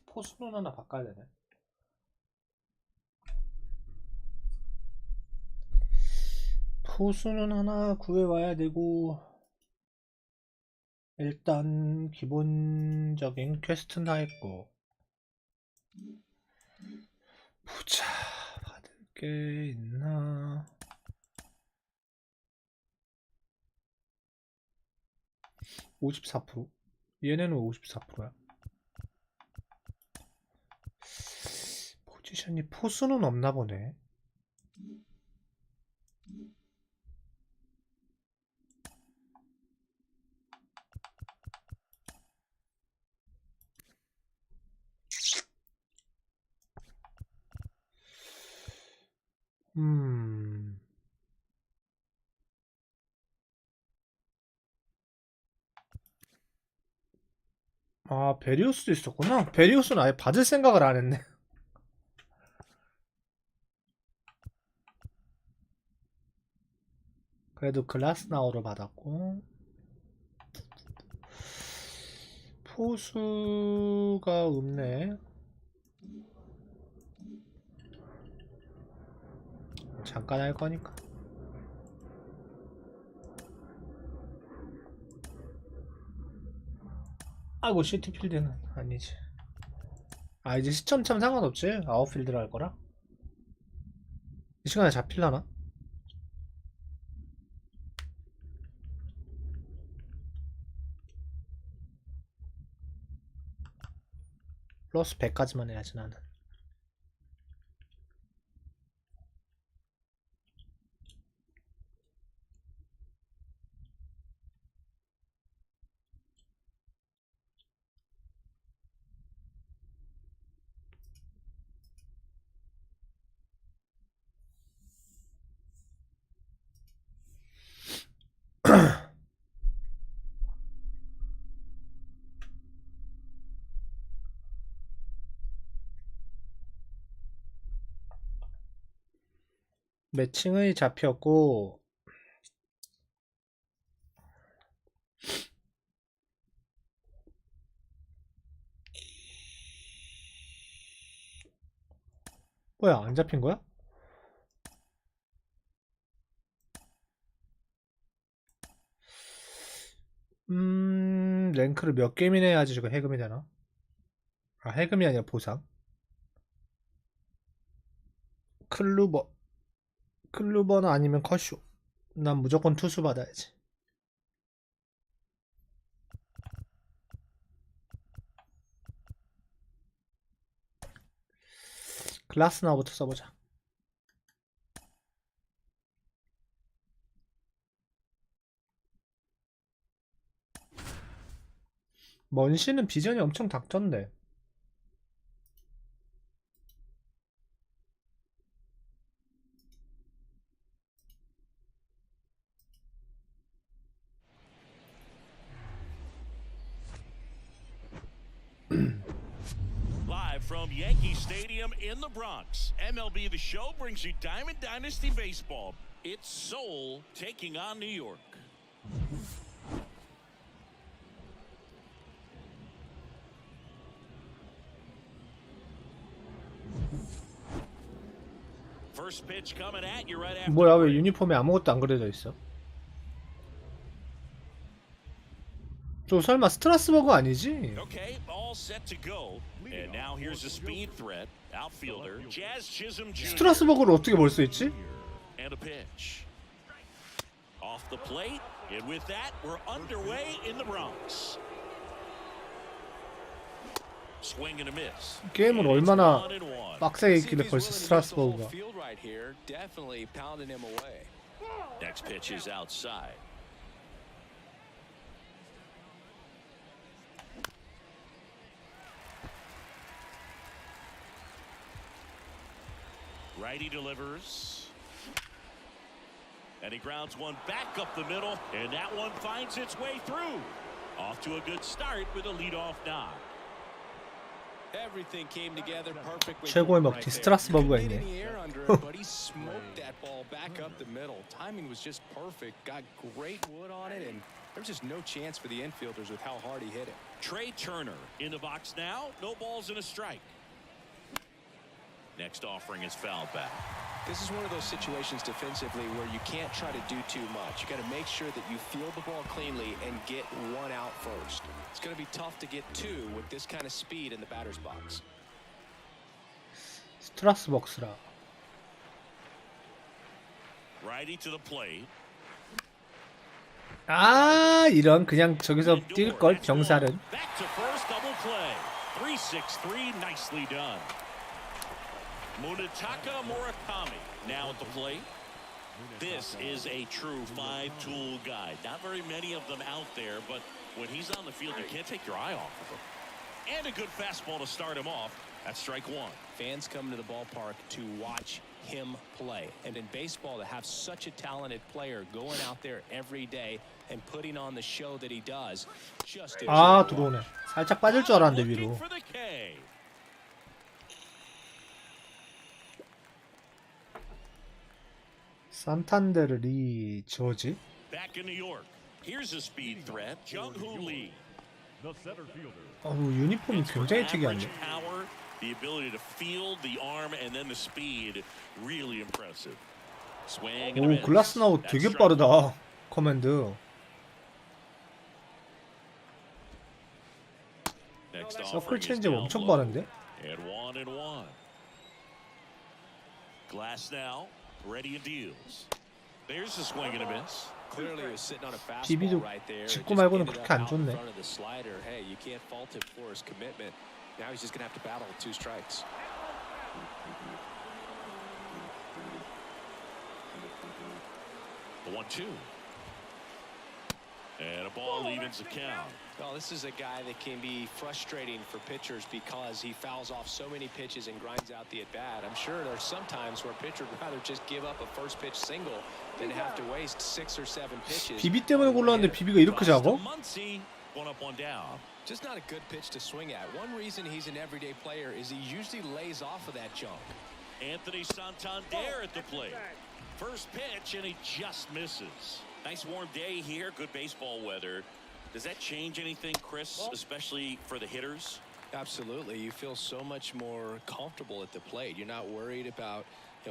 포수는 하나 바꿔야 되네. 포수는 하나 구해와야 되고, 일단 기본적인 퀘스트는 다 했고, 보자, 받을 게 있나. 54%? 얘네는 54%야. 포지션이 포수는 없나 보네. 아, 베리우스도 있었구나. 베리우스는 아예 받을 생각을 안 했네. 그래도 글라스나우를 받았고, 포수가 없네. 잠깐 할 거니까. 아이고, 시티필드는 아니지. 아, 이제 시점 참 상관없지. 아웃필드를 할 거라. 이 시간에 잡힐라나? 플러스 100까지만 해야지 나는. 매칭이 잡혔고, 뭐야, 안 잡힌 거야? 랭크를 몇 게임이나 해야지 지금 해금이 되나? 아, 해금이 아니라 보상. 클루버나 아니면 컷쇼. 난 무조건 투수 받아야지. 글라스나우부터 써보자. 먼시는 비전이 엄청 닥쳤네. Live from Yankee Stadium in the Bronx, MLB The Show brings you Diamond Dynasty Baseball. It's Seoul taking on New York. First pitch coming at you right after. 뭐야, 왜 유니폼에 아무것도 안 그려져 있어? 저 설마 스트라스버그 아니지? Okay, all set to go. And now here's a speed threat. Outfielder Jazz Chisholm Jr. 스트라스버그를 어떻게 볼 수 있지? And a pitch. Off the plate. And with that, we're underway in the Bronx. Swing and a miss. 게임을 얼마나 빡세게 했길래 벌써 스트라스버그가. Next pitch is outside. Righty delivers. And he grounds one back up the middle. And that one finds its way through. Off to a good start with a leadoff knock. Everything came together perfectly. 최고의 먹튀 스트라스버그가 있네. But he smoked that ball back up the middle. Timing was just perfect. Got great wood on it and There's just no chance for the infielders with how hard he hit it. Trey Turner in the box now. No balls and a strike. Next offering is fouled back. This is one of those situations defensively where you can't try to do too much. You got to make sure that you field the ball cleanly and get one out first. It's going to be tough to get two with this kind of speed in the batter's box. 스트라스벅스라. Righty to the plate. 아, 이런 그냥 저기서 뛸 걸 병살은. Back to first, double play. 3-6-3, nicely done. Munetaka Murakami now at the plate. This is a true five-tool guy. Not very many of them out there, but when he's on the field, you can't take your eye off of him. And a good fastball to start him off. That's strike one. Fans come to the ballpark to watch him play. And in baseball, to have such a talented player going out there every day and putting on the show that he does, just 아, 들어오네. 살짝 빠질 줄 알았는데 Looking 위로. for the K. 산탄데르 리 저지? Back in New York. Here's a speed threat. Jung-Hoo Lee. 어우, 유니폼이 굉장히 Average 특이한데. power, the ability to field the arm and then the speed, really impressive. Swing and a 오, miss. 글라스 나우 That's 되게 strike 빠르다. 커맨드. Next 서클 offering is 체인지 down 엄청 low. 빠른데? And 1-1. Glass now, ready and deals. There's a swing and a miss. Clearly he was sitting on a 비비도 fastball right there. 직구 말고는 Just 그렇게 ended 안 up out in 좋네. front of the slider. Hey, you can't fault him for his commitment. Now he's just going to have to battle with two strikes. The 1-2. And a ball evens the count. Well, this is a guy that can be frustrating for pitchers because he fouls off so many pitches and grinds out the at-bat. I'm sure there's some times where a pitcher would rather just give up a first pitch single than have to waste 6 or 7 pitches. 비비 때문에 골랐는데 비비가 이렇게 작아? Muncy, 1 up, 1 down. Just not a good pitch to swing at. One reason he's an everyday player is he usually lays off of that junk. Anthony Santander at the plate. First pitch, and he just misses. Nice warm day here, good baseball weather. Does that change anything, Chris, especially for the hitters? Absolutely. You feel so much more comfortable at the plate. You're not worried about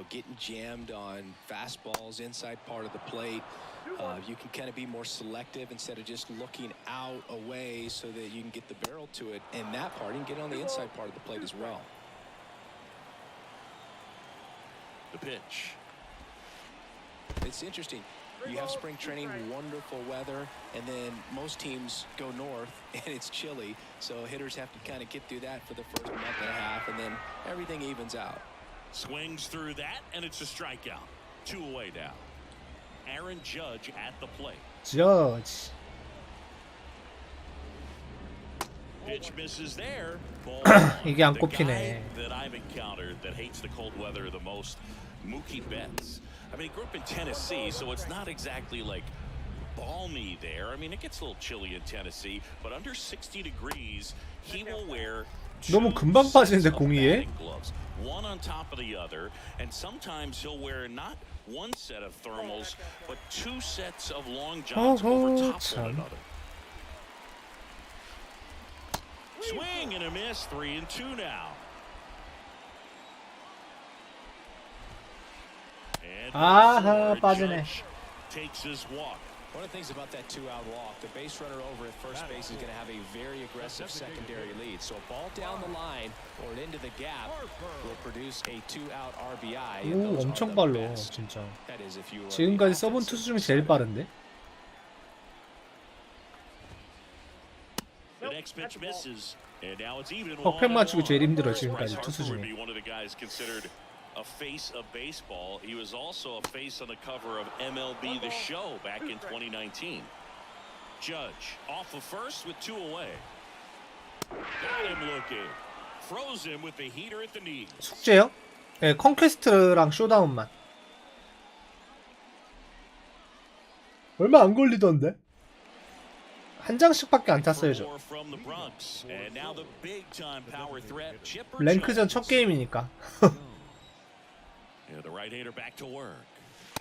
getting jammed on fastballs inside part of the plate. You can kind of be more selective instead of just looking out away so that you can get the barrel to it. And that part, you can get on the inside part of the plate as well. The pitch. It's interesting. You have spring training, wonderful weather, and then most teams go north and it's chilly. So hitters have to kind of get through that for the first month and a half, and then everything evens out. Swings through that, and it's a strikeout. 2 away now. Aaron Judge at the plate. 저지. Pitch misses there. Ball 이게 안 the 꼽히네. guy that I've encountered that hates the cold weather the most, Mookie Betts. I mean, he grew up in Tennessee, so it's not exactly like balmy there. I mean, it gets a little chilly in Tennessee, but under 60 degrees, he will wear 너무 금방 빠지는데 공이에? gloves, one on top of the other, and sometimes he'll wear not one set of thermals, but 2 sets of long johns over top of one another. Swing and a miss, 3-2 now. And 아하, 빠지네. Judge takes his walk. One of the things about that 2-out walk, the base runner over at first base is going to have a very aggressive secondary lead. So a ball down the line or into the gap will produce a 2-out RBI. And 오, those 엄청 are the 빨라, best. 진짜. That is if you are 지금까지 the 써본 offensive 투수 중에 제일 빠른데? The next pitch misses, and now it's even. 퍼펙트 맞추기 제일 힘들어, Bryce 지금까지 투수 Harper would 중에. be one of the guys considered a face of baseball. He was also a face on the cover of MLB더쇼 back in 2019. Judge off of first with 2 away. Got him looking. Froze him with the heater at the knee. 숙제요? 네, 컨퀘스트랑 쇼다운만. 얼마 안 걸리던데? 한 장씩밖에 안 탔어요, 저. From the Bronx. And now the big-time power threat, Chipper 랭크전 Jones. 첫 게임이니까. Yeah, the right-hander back to work.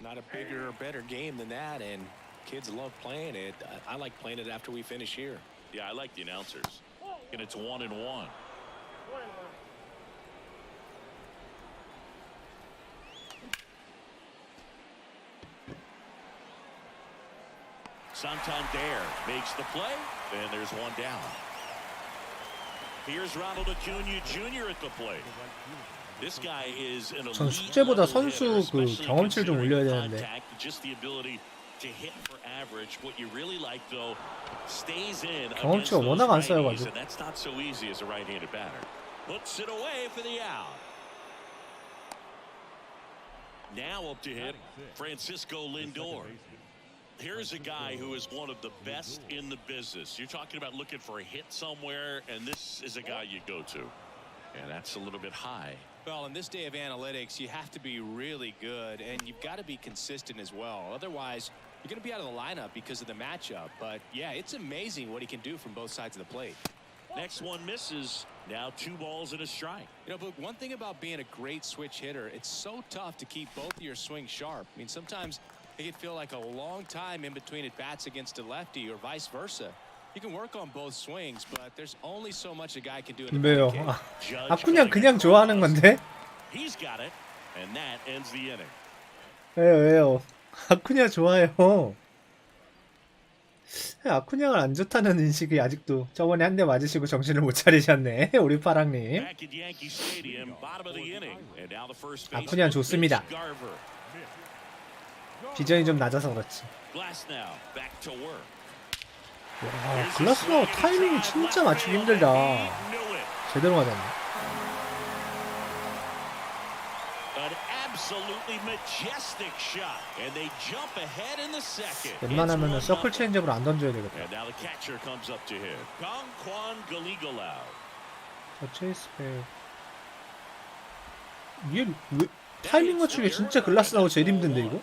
Not a bigger or better game than that, and Kids love playing it. I like playing it after we finish here. Yeah, I like the announcers. And it's 1-1. Santander makes the play, and there's one down. Here's Ronald Acuna Jr. at the plate. This guy is an 전 elite 숙제보다 level 선수 hitter, 그 especially 경험치를 좀 올려야 considering 되는데. contact, just the ability to hit for average. What you really like though, stays in against 경험치가 those 워낙 안 righties, 쌓여가지고. and that's not so easy as a right-handed batter. Puts it away for the out. Now up to hit, Francisco Lindor. Here's a guy who is one of the best in the business. You're talking about looking for a hit somewhere, and this is a guy you go to. And that's a little bit high. Well, in this day of analytics, you have to be really good, and you've got to be consistent as well. Otherwise, you're going to be out of the lineup because of the matchup. But, yeah, it's amazing what he can do from both sides of the plate. Next one misses. Now 2 balls and a strike. You know, but one thing about being a great switch hitter, it's so tough to keep both of your swings sharp. I mean, sometimes it can feel like a long time in between at bats against a lefty or vice versa. You can work on both swings, but there's only so much a guy can do in the 왜요? batting cage. 아쿠냐 그냥 좋아하는 건데? He's got it, and that ends the inning. 왜요? 아쿠냐 좋아요. 아쿠냐가 안 좋다는 인식이 아직도 저번에 한 대 맞으시고 정신을 못 차리셨네. 우리 파랑님. Back at Yankee Stadium, bottom of the inning, and now the first base. 아쿠냐 좋습니다. 비전이 좀 낮아서 그렇지. Glasnow back to work. 와, 글라스노 타이밍이 진짜 맞추기 힘들다. 제대로 맞았네. An absolutely majestic shot, and they jump ahead in the second. 웬만하면은 서클 체인지업으로 안 던져야 되겠다. And now the catcher comes up to him. Kwan Galigalao. 저 체이스백. 이게 왜 타이밍 맞추기 진짜 글라스노 제일 힘든데 이거?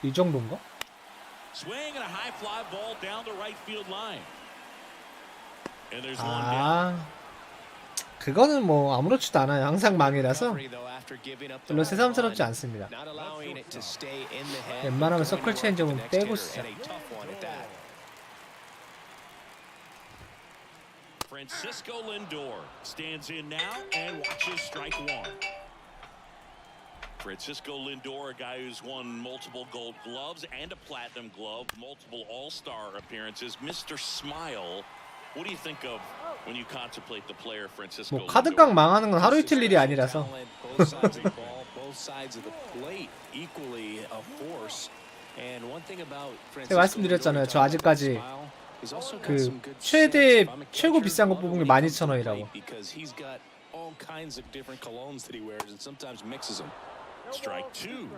이 정도인가? Swing and a high fly ball down the right field line. And there's one down. 아, 그거는 뭐 아무렇지도 않아요. 항상 망이라서 별로 새삼스럽지 않습니다. 웬만하면 서클 체인지업은 빼고 쓰자. Francisco Lindor stands in now and watches strike one. Francisco Lindor, a guy who's won multiple gold gloves and a platinum glove, multiple all-star appearances. Mr. Smile, what do you think of when you contemplate the player Francisco 뭐 카드깡 망하는 건 하루 이틀 일이 아니라서. 제가 말씀드렸잖아요. 저 아직까지 그 최고 비싼 거 뽑은 게 12,000원이라고. Strike two.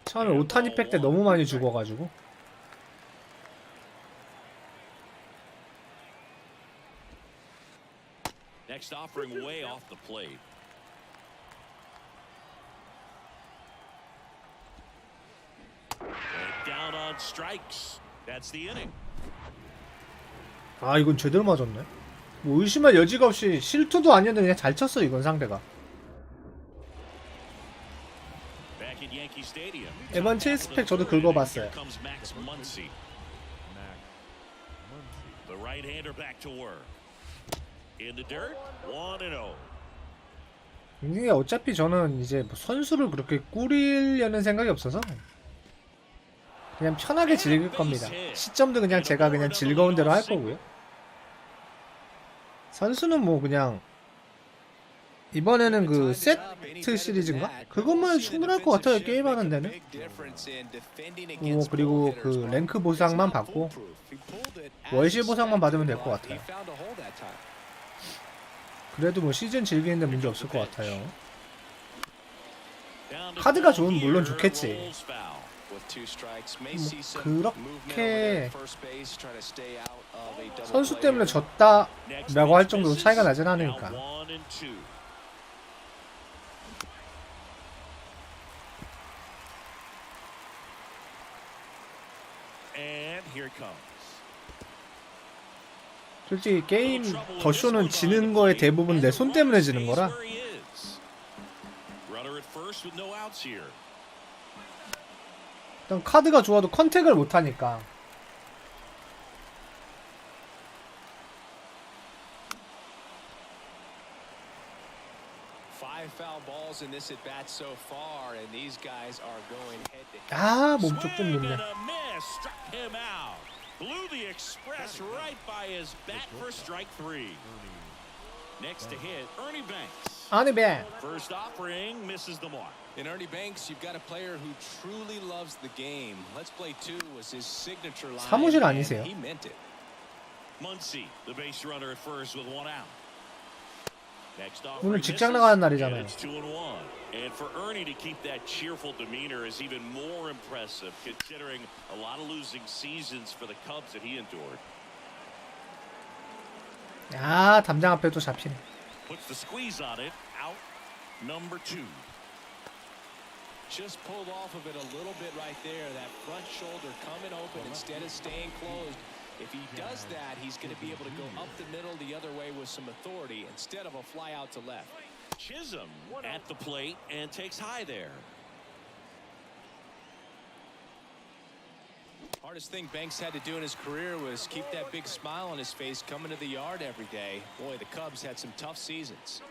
처음에 오타니 팩 때 너무 많이 죽어가지고. Next offering way off the plate. And down on strikes. That's the inning. 아, 이건 제대로 맞았네. 뭐 의심할 여지가 없이 실투도 아니었는데 그냥 잘 쳤어 이건 상대가. 에반 체이스팩 저도 긁어봤어요. 이게 어차피 저는 이제 뭐 선수를 그렇게 꾸리려는 생각이 없어서 그냥 편하게 즐길 겁니다. 시점도 그냥 제가 그냥 즐거운 대로 할 거고요. 선수는 뭐 그냥 이번에는 그 세트 시리즈인가? 그것만 충분할 것 같아요. 게임하는 데는. 그리고 그 랭크 보상만 받고 월시 보상만 받으면 될 것 같아요. 그래도 뭐 시즌 즐기는데 문제 없을 것 같아요. 카드가 좋으면 물론 좋겠지. 뭐 그렇게 선수 때문에 졌다라고 할 정도로 차이가 나진 않으니까. And here it comes. 솔직히 게임 더쇼는 지는 거에 대부분 내 손 때문에 지는 거라. 일단 카드가 좋아도 컨택을 못하니까. 아, 몸쪽 좀 늦네. Blew the express right by his bat for strike 3. Next to hit, Ernie Banks. 아니 배. First offering misses the mark. In Ernie Banks, you've got a player who truly loves the game. Let's play two was his signature line. 사무실 아니세요? He meant it. Muncy, the base runner at first with one out. Next 오늘 offering 직장 misses, 나가는 and 날이잖아요. it's 2-1. And for Ernie to keep that cheerful demeanor is even more impressive, considering a lot of losing seasons for the Cubs that he endured. 야, 담장 앞에 또 잡히네. Puts the squeeze on it. Out number 2. Just pulled off of it a little bit right there. That front shoulder coming open instead of staying closed. If he does that, he's going to be able to go up the middle the other way with some authority instead of a fly out to left. Chisholm at the plate and takes high there. Hardest thing Banks had to do in his career was keep that big smile on his face coming to the yard every day. Boy, the Cubs had some tough seasons.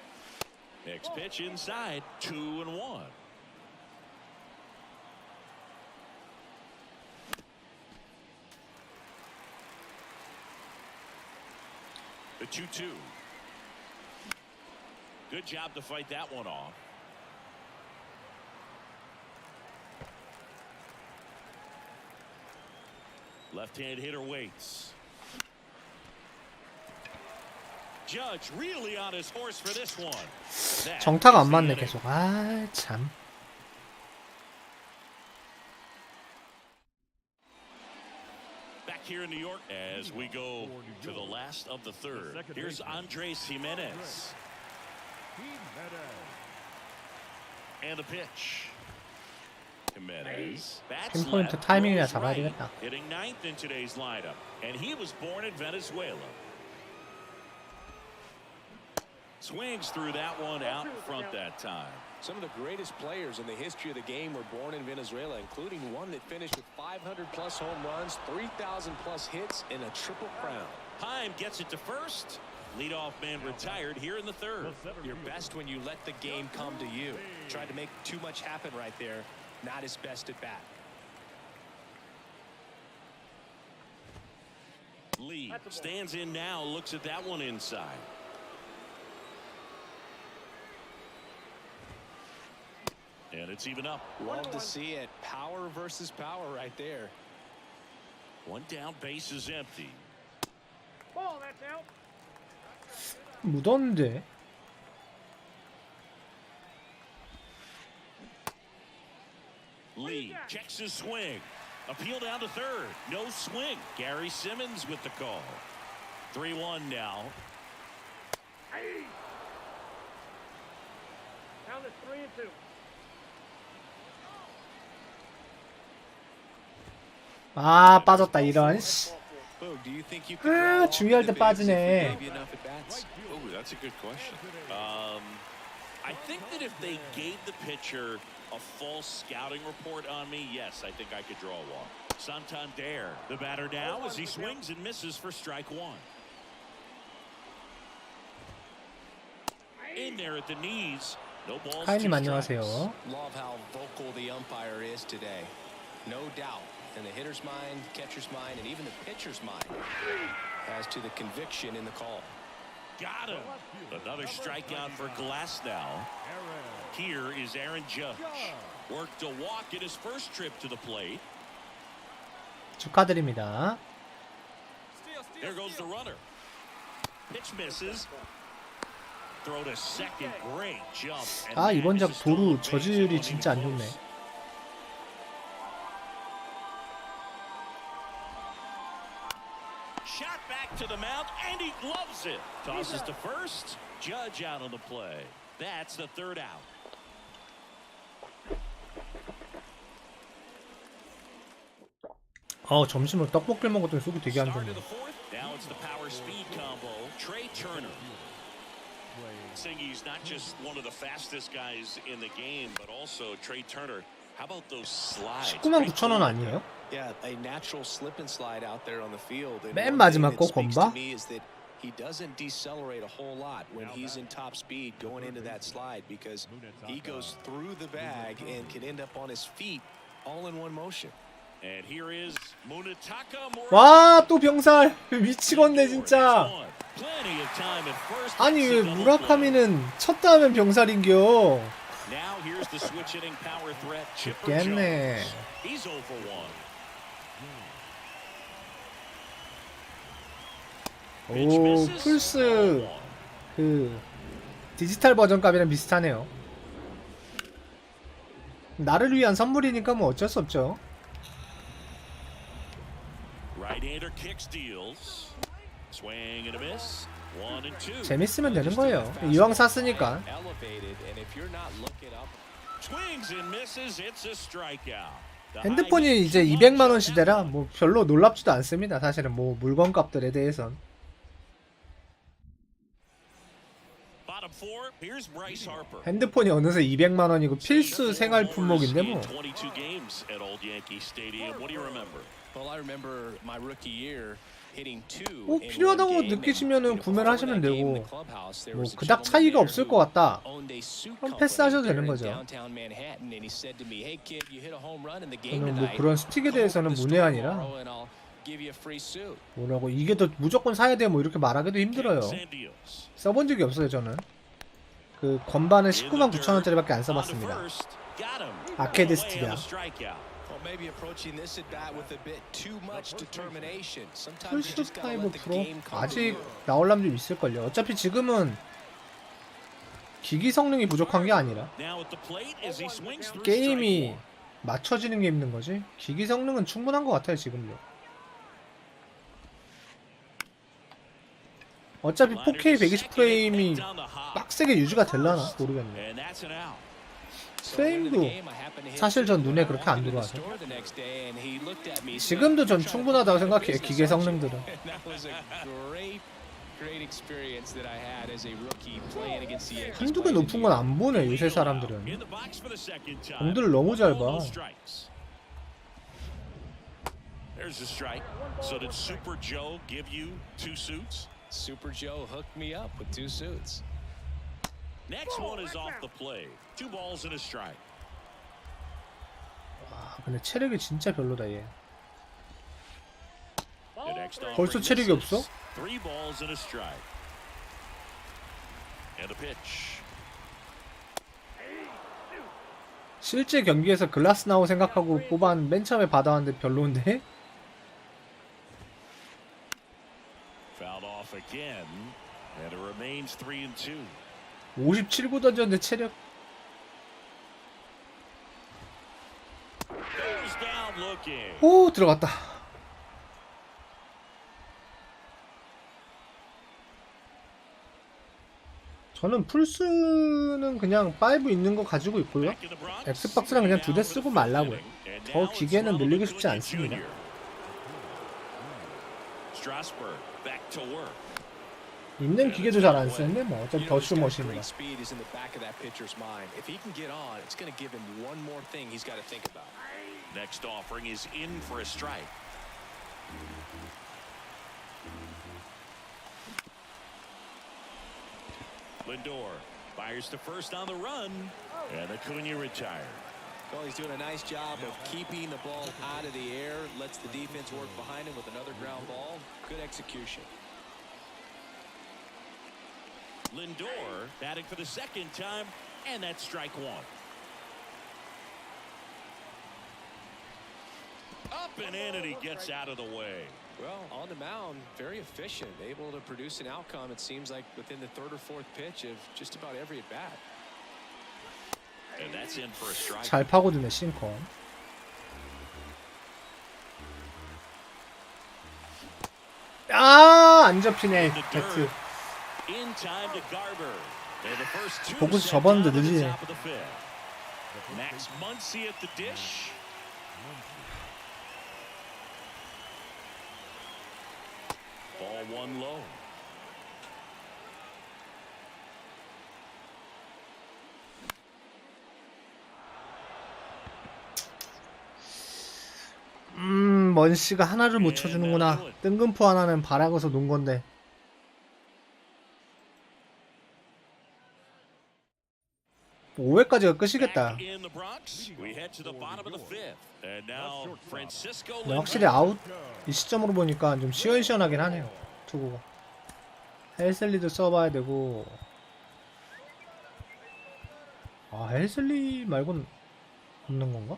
Next pitch inside, 2-1. The 2-2. Good job to fight that one off. Left-hand hitter waits. Judge really on his horse for this one. 정타가 안 맞네 계속. 아, 참. Back here in New York as we go to the last of the third. Here's Andres Jimenez. And the pitch. Jimenez. 핀포인트 타이밍이나 잡아야 되겠다. Hitting ninth in today's lineup. And he was born in Venezuela. Swings through that one out in front that time. Some of the greatest players in the history of the game were born in Venezuela, including one that finished with 500+ home runs, 3,000+ hits, and a triple crown. Heim gets it to first. Leadoff man retired here in the third. You're best when you let the game come to you. Tried to make too much happen right there. Not his best at bat. Lee stands in now, looks at that one inside. And it's even up. Love to see it. Power versus power right there. One down, base is empty. Ball, that's out. 묻었는데. Lee checks his swing. Appeal down to third. No swing. Gary Simmons with the call. 3-1 now. Hey. Count is 3-2. 아, 빠졌다 이런. 아, 중요할 때 빠지네. Oh, that's a good question. I think that if they gave the pitcher a false scouting report on me, yes, I think I could draw a walk. Santander, the batter now as he swings and misses for strike one. In there at the knees. No balls. 하이님 안녕하세요. Love how vocal the umpire is today. No doubt. In the hitter's mind, catcher's mind, and even the pitcher's mind as to the conviction in the call. Got him. Another strikeout for Glass now. Here is Aaron Judge. Worked a walk in his first trip to the plate. 축하드립니다. There goes the runner. Pitch misses. Throw to second. Great jump. 아, 이번 작 도루 저지율이 진짜 안 좋네. Shot back to the mound, and he gloves it. Tosses to first. Judge out on the play. That's the third out. 점심을 떡볶이를 먹었더니 속이 되게 안 Start 좋네. of the fourth. Now it's the power speed combo. Turner. Saying he's not just one of the fastest guys in the game, but also Trey Turner. How about those slides? 199,000원 아니에요? Yeah, a natural slip and slide out there on the field. And 맨 one thing 마지막 that 거 speaks 건바? to me is that he doesn't decelerate a whole lot when he's in top speed going into that slide because he goes through the bag and can end up on his feet all in one motion. And here is Munetaka 와, 또 병살. 미치겠네 진짜. Plenty of time at first. 아니 왜 무라카미는 쳤다 하면 병살인겨. Now here's the switch hitting power threat Chipper 죽겠네. Jones. He's 0 for 1. 오, 플스 그 디지털 버전 값이랑 비슷하네요. 나를 위한 선물이니까 뭐 어쩔 수 없죠. Right-hander kick steals. Swing and a miss. 1 and 2. 재밌으면 되는 거예요. 이왕 샀으니까. Swings and misses. It's a strikeout. 핸드폰이 이제 200만 원 시대라 뭐 별로 놀랍지도 않습니다. 사실은 뭐 물건 값들에 대해선. Bottom 4. Here's Bryce Harper. 핸드폰이 어느새 200만 원이고 필수 생활 품목인데 뭐. 22 games at Old Yankee Stadium. What do you remember? Well, I remember my rookie year hitting 2. 뭐 필요하다고 느끼시면은 구매를 하시면 되고 뭐 그닥 차이가 없을 것 같다. 그럼 패스하셔도 되는 거죠. 저는 뭐 그런 스틱에 대해서는 문외한이라 뭐라고 이게 더 무조건 사야 돼 뭐 이렇게 말하기도 힘들어요. 써본 적이 없어요 저는. 그 건반은 199,000원짜리밖에 안 써봤습니다. 아케이드 스틱이야. 플스5 프로? 아직 나올라면 좀 있을걸요. 어차피 지금은 기기 성능이 부족한 게 아니라 게임이 맞춰지는 게 힘든 거지. 기기 성능은 충분한 것 같아요 지금도. 어차피 4K 120프레임이 빡세게 유지가 될라나? 모르겠네. 프레임도 사실 전 눈에 그렇게 안 들어와서 지금도 전 충분하다고 생각해요. 기계 성능들은. 한두 개 높은 건 안 보네 요새 사람들은. 공들을 너무 잘 봐. There's a strike. So did Super Joe give you 2 suits? Super Joe hooked me up with 2 suits. Next one is off the plate. 2 balls and a strike. 와, 근데 체력이 진짜 별로다 얘. The next 벌써 체력이 없어? 3 balls and a strike. And a pitch. 실제 경기에서 글라스 나우 생각하고 뽑은 맨 처음에 받아왔는데 별로인데? Fouled off again. And it remains 3 and 2. 57구 던졌는데 체력. Goes down looking. 오 들어갔다. 저는 플스는 그냥 5 있는 거 가지고 있고요. 엑스박스랑 그냥 2대 쓰고 말라고요. 더 기계는 늘리고 싶지 않습니다. Strasburg back to work. 있는 기계도 잘 안 쓰는데 뭐 어차피 더쇼 머신이라. Next offering is in for a strike. Lindor fires to first on the run, and Acuna retired. Well, he's doing a nice job of keeping the ball out of the air, lets the defense work behind him with another ground ball. Good execution. Lindor batting for the second time, and that's strike 1. Up and in, and he gets out of the way. Well, on the mound, very efficient, able to produce an outcome, it seems like, within the 3rd or 4th pitch of just about every at-bat. And that's in for a strike. 잘 파고드네 싱컨. 아, 안 접히네. 배트. In time to Garber. And the first 2 보고서 접었는데 set down at the 느리네. top of the 5th. Max Muncy at the dish. Ball 1 low. 먼씨가 하나를 못 쳐주는구나. 뜬금포 하나는 바라고서 놓은 건데. 5회까지가 끝이겠다. 근데 확실히 아웃 이 시점으로 보니까 좀 시원시원하긴 하네요. 투구가. 헬슬리도 써봐야 되고. 아, 헬슬리 말고는 없는 건가?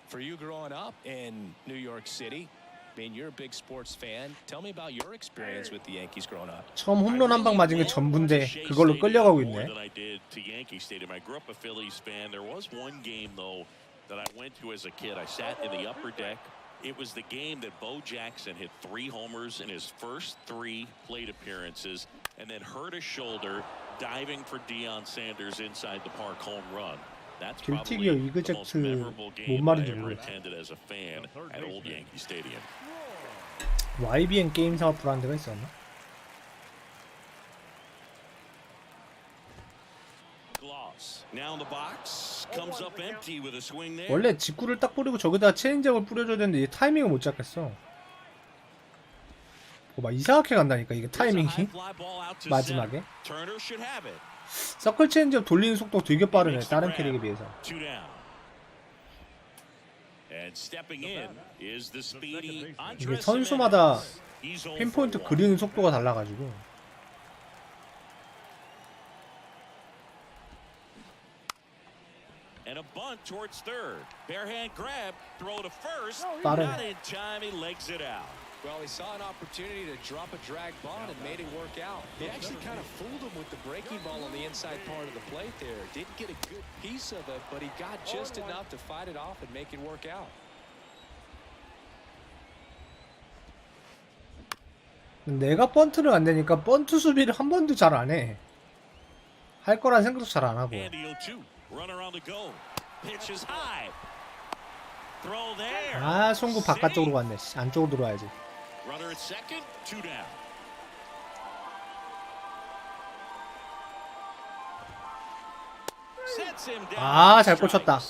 For you growing up in New York City, I mean, you're a big sports fan. Tell me about your experience with the Yankees growing up. 처음 홈런 한 방 맞은 게 전부인데 그걸로 끌려가고 있네. I grew up a Phillies fan. There was one game though that I went to as a kid. I sat in the upper deck. It was the game that Bo Jackson hit 3 homers in his first 3 plate appearances and then hurt his shoulder diving for Deion Sanders inside the park home run. That's 길티기어 probably the most 이그젝트 memorable 뭔 game I 말인지 ever 모르겠어. attended as a fan at Old Yankee Stadium. YBN 게임 사업 브랜드가 있었나? Now in the box, comes up empty with a swing there. 원래 직구를 딱 뿌리고 저기다가 체인지업을 뿌려줘야 되는데 이 타이밍을 못 잡겠어. 막 이상하게 간다니까 이게 타이밍이. 마지막에 서클 체인지업 돌리는 속도가 되게 빠르네 다른 캐릭에 비해서. 이게 선수마다 핀포인트 그리는 속도가 달라가지고. And a bunt towards third. Barehand grab, throw to first. 빠르네. Not in time, he legs it out. Well, he saw an opportunity to drop a drag bunt and made it work out. He actually kind of fooled him with the breaking ball on the inside part of the plate there. Didn't get a good piece of it, but he got just enough to fight it off and make it work out. 내가 번트를 안 되니까 번트 수비를 한 번도 잘 안 해. 할 거란 생각도 잘 안 하고. 아, 송구 바깥쪽으로 갔네. 안쪽으로 들어와야지. 아, 잘 꽂혔다.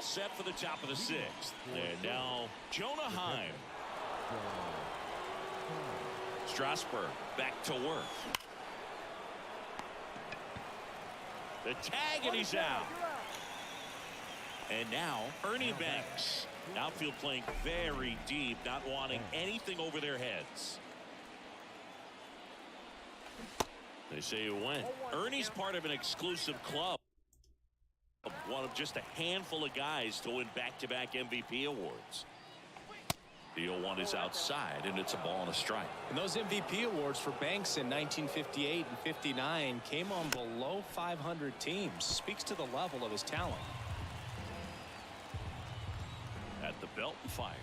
Set for the top of the 6th. And now Jonah Heim. Strasburg back to work. The tag and he's out. And now Ernie Banks. Outfield playing very deep, not wanting anything over their heads. They say it went. Ernie's part of an exclusive club. One of just a handful of guys to win back-to-back MVP awards. The 0-1 is outside, and it's a ball and a strike. And those MVP awards for Banks in 1958 and 59 came on below 500 teams. Speaks to the level of his talent. At the belt and fires.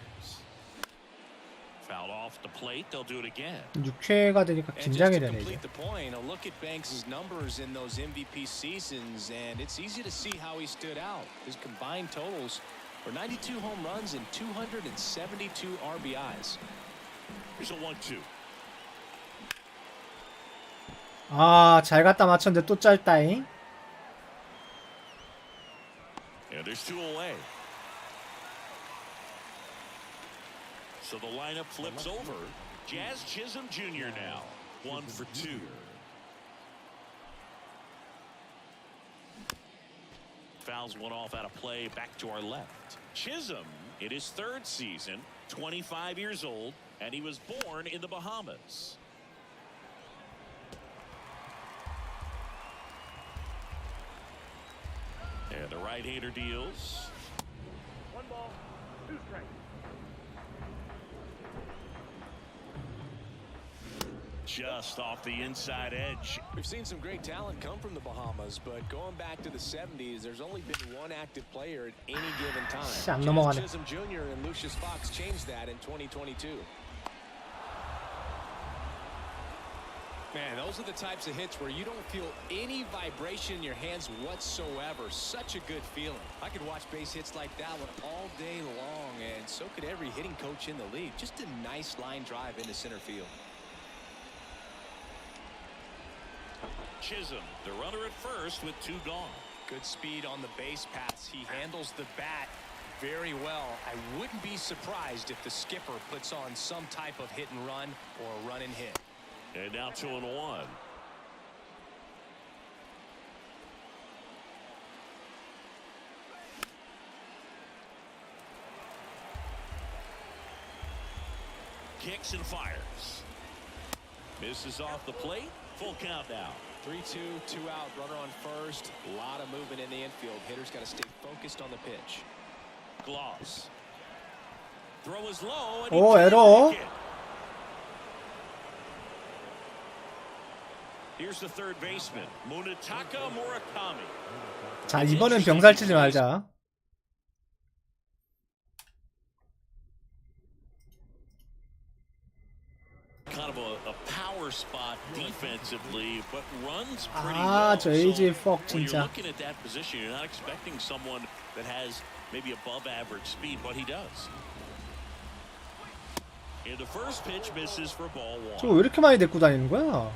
Fouled off the plate. They'll do it again. 6회가 되니까 긴장이 되네 이제. The point, a look at Banks' numbers in those MVP seasons, and it's easy to see how he stood out. His combined totals were 92 home runs and 272 RBIs. Here's a 1-2. 아, 잘 갖다 맞췄는데 또 짧다잉. And there's 2 away. So the lineup flips over. Jazz Chisholm Jr. now. 1 for 2. Fouls one off out of play back to our left. Chisholm in his 3rd season, 25 years old, and he was born in the Bahamas. And the right-hander deals. 1 ball, 2 strikes. Just off the inside edge. We've seen some great talent come from the Bahamas, but going back to the 70s, there's only been one active player at any given time. 안 넘어가네. Chisholm Jr. and Lucius Fox changed that in 2022. Man, those are the types of hits where you don't feel any vibration in your hands whatsoever. Such a good feeling. I could watch base hits like that one all day long, and so could every hitting coach in the league. Just a nice line drive into center field. Chisholm, the runner at first with 2 gone. Good speed on the base paths. He handles the bat very well. I wouldn't be surprised if the skipper puts on some type of hit and run or a run and hit. And now 2-1. Kicks and fires. Misses off the plate. Full count now. 3-2, 2 out, runner on first. A lot of movement in the infield. Hitter's got to stay focused on the pitch. Gloss. Throw is low. And 오, he can't 에러. make it. Here's the third baseman, Munetaka Murakami. 자, 이번엔 병살 치지 말자. Kind of a power spot defensively, but runs pretty 아, well. 저 AJ So 퍽 when you're 진짜. looking at that position, you're not expecting someone that has maybe above average speed, but he does. And the first pitch misses for ball 1. 저거 왜 이렇게 많이 데리고 다니는 거야?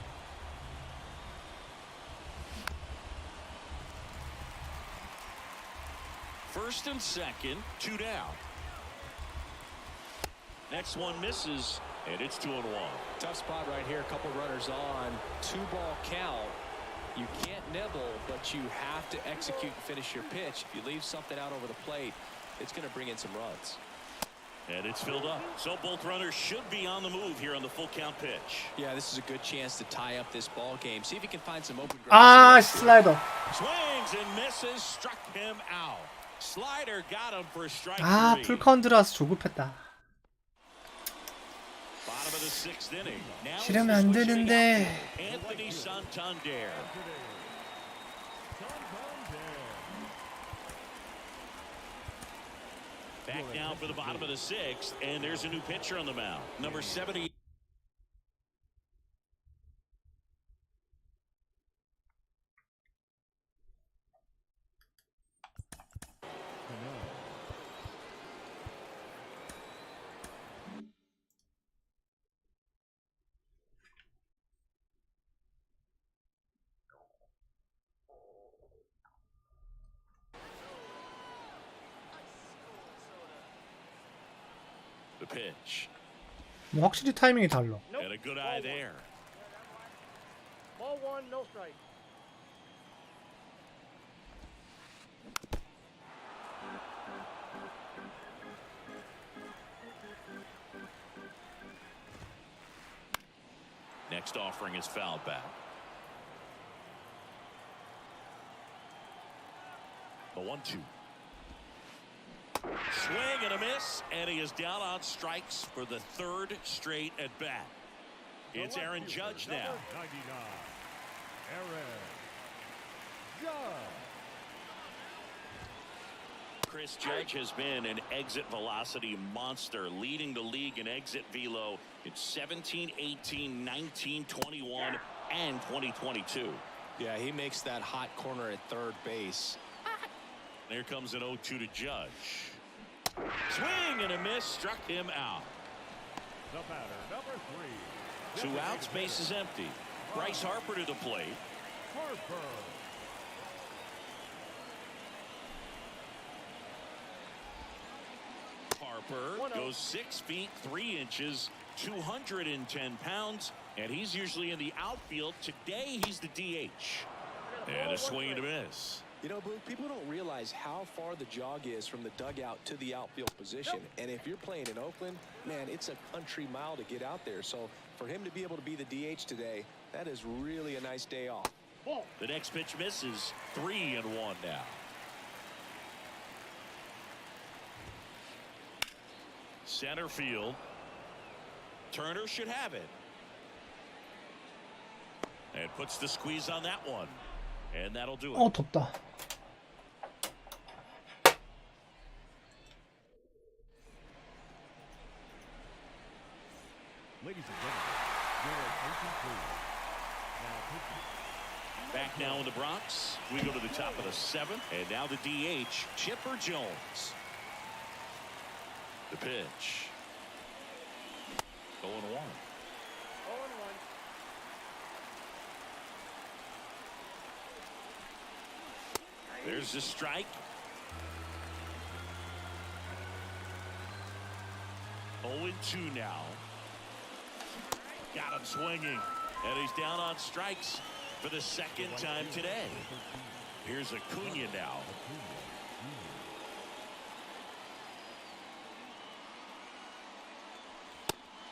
First and second, 2 down. Next one misses, and it's 2-1. Tough spot right here. A couple runners on. 2-ball count. You can't nibble, but you have to execute and finish your pitch. If you leave something out over the plate, it's going to bring in some runs. And it's filled up. So both runners should be on the move here on the full count pitch. Yeah, this is a good chance to tie up this ball game. See if you can find some open 아, ground. 슬라이더. Swings and misses, struck him out. Slider got him for strike 아, 3. 풀카운트라서 조급했다. Bottom of the 6th inning. Now 지르면 안 되는데. Anthony Santander. Back now for the bottom of the 6th, and there's a new pitcher on the mound. Number 70. The pitch. 뭐 확실히 타이밍이 달라. And a good eye there. Ball 1, no strike. Next offering is fouled back. The 1-2. Swing and a miss, and he is down on strikes for the 3rd straight at bat. It's Aaron Judge now. Number 99, Aaron Judge. Chris Judge has been an exit velocity monster, leading the league in exit velo in 17, 18, 19, 21, and 2022. Yeah, he makes that hot corner at third base. Here comes an 0-2 to Judge. Swing and a miss, struck him out. The batter, number 3. 2 outs, base is empty. Bryce Harper to the plate. Harper. Harper goes 6 feet 3 inches, 210 pounds, and he's usually in the outfield. Today he's the DH. And a swing and a miss. You know, Blue, people don't realize how far the jog is from the dugout to the outfield position. And if you're playing in Oakland, man, it's a country mile to get out there. So for him to be able to be the DH today, that is really a nice day off. The next pitch misses. 3-1 now. Center field. Turner should have it. And puts the squeeze on that one. And that'll do it. 어, 덥다. Ladies and gentlemen, your attention please. Back now in the Bronx. We go to the top of the 7th. And now the DH, Chipper Jones. The pitch. 0-1. There's the strike. 0-2 now. Got him swinging. And he's down on strikes for the 2nd time today. Here's Acuna now.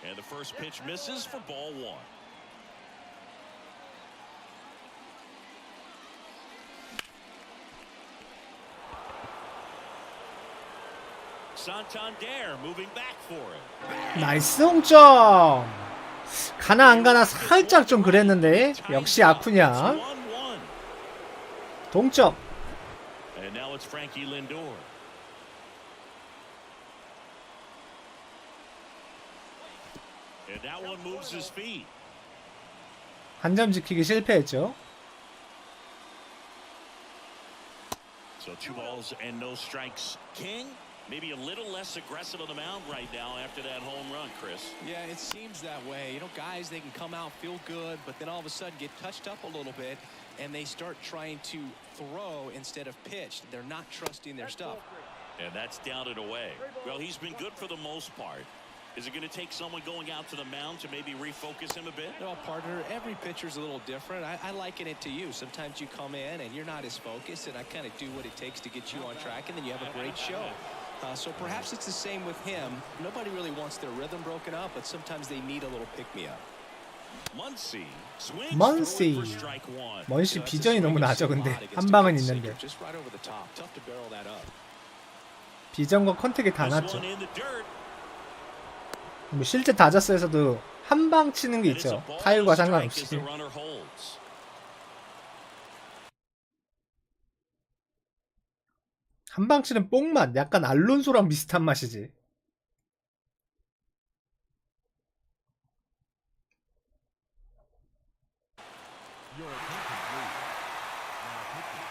And the first pitch misses for ball 1. Santander moving back for it. 나이스 동점. 가나 안 가나 살짝 좀 그랬는데 역시 아쿠냐. 1-1. 동점. And now it's Frankie Lindor. And that one moves his feet. 한 점 지키기 실패했죠. So 2 balls and no strikes. King, maybe a little less aggressive on the mound right now after that home run, Chris. Yeah, it seems that way. You know, guys, they can come out, feel good, but then all of a sudden get touched up a little bit, and they start trying to throw instead of pitch. They're not trusting their stuff. And that's down and away. Well, he's been good for the most part. Is it going to take someone going out to the mound to maybe refocus him a bit? Well, partner, every pitcher's a little different. I liken it to you. Sometimes you come in and you're not as focused, and I kind of do what it takes to get you on track, and then you have a great show. So perhaps it's the same with him. Nobody really wants their rhythm broken up, but sometimes they need a little pick-me-up. Muncy swings 먼시. for strike 1. 먼시 비전이 너무 나죠. 근데 한 방은 있는데 Just right over the top. Tough to barrel that up. 비전과 컨택이 다 This 났죠. one in the dirt. 뭐 실제 다저스에서도 한 방 치는 게 And it's a 있죠. ball 타율과 strike as 상관없이. the runner holds. 한 방 치는 뽕맛, 약간 알론소랑 비슷한 맛이지. Your attention, please. Now pitching.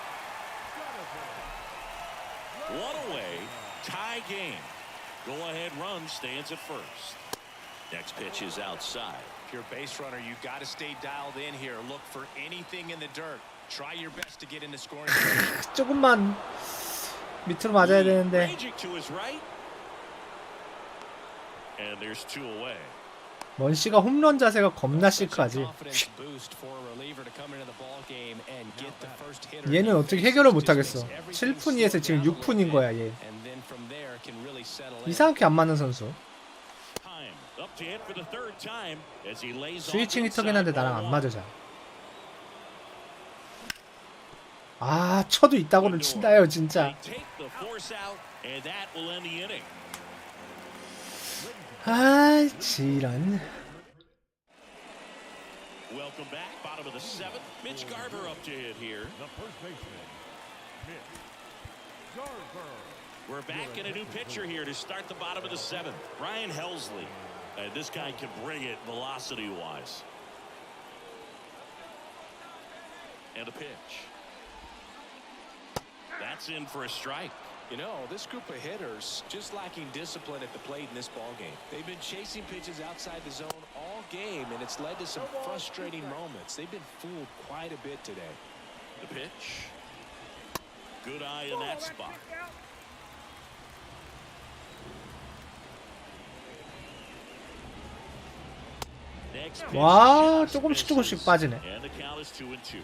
One away, tie game. Go ahead run stands at first. Next pitch is outside. If you're a base runner, you got to stay dialed in here. Look for anything in the dirt. Try your best to get into scoring position. 조금만 밑으로 맞아야 되는데. Raging to his right. And there's 2 away. 먼시가 홈런 자세가 겁나 시크하지. 얘는 어떻게 해결을 못하겠어. 7푼 2에서 지금 6푼인 거야 얘. 이상하게 안 맞는 선수. 스위칭 히터긴 한데 나랑 안 맞아 잘. 아 쳐도 있다고는 친다요 진짜. 아 지란. Welcome back, bottom of the 7th. Mitch Garver up to hit here. The first baseman, Mitch Garver. We're back in a new pitcher here to start the bottom of the 7th. Ryan Helsley. This guy can bring it velocity-wise. And a pitch. That's in for a strike. You know, this group of hitters just lacking discipline at the plate in this ball game. They've been chasing pitches outside the zone all game, and it's led to some frustrating moments. They've been fooled quite a bit today. The pitch. Good eye in that spot. Next pitch 와 just 조금씩 조금씩 misses. 빠지네. And the count is 2-2.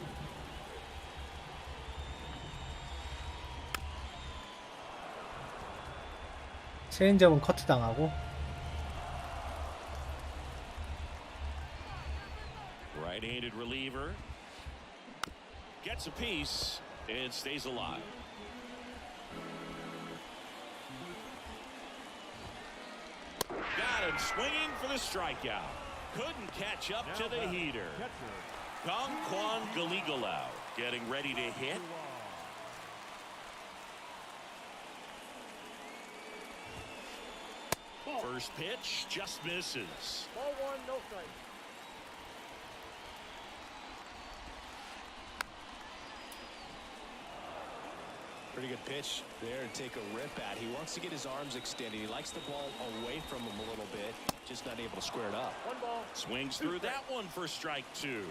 체인지업은 커트 당하고. Right-handed reliever gets a piece and stays alive. Got him swinging for the strikeout. Couldn't catch up to the heater. Kong Galigalau getting ready to hit. First pitch just misses. Ball 1, no strike. Pretty good pitch there to take a rip at. He wants to get his arms extended. He likes the ball away from him a little bit, just not able to square it up. Swings through that one for strike 2.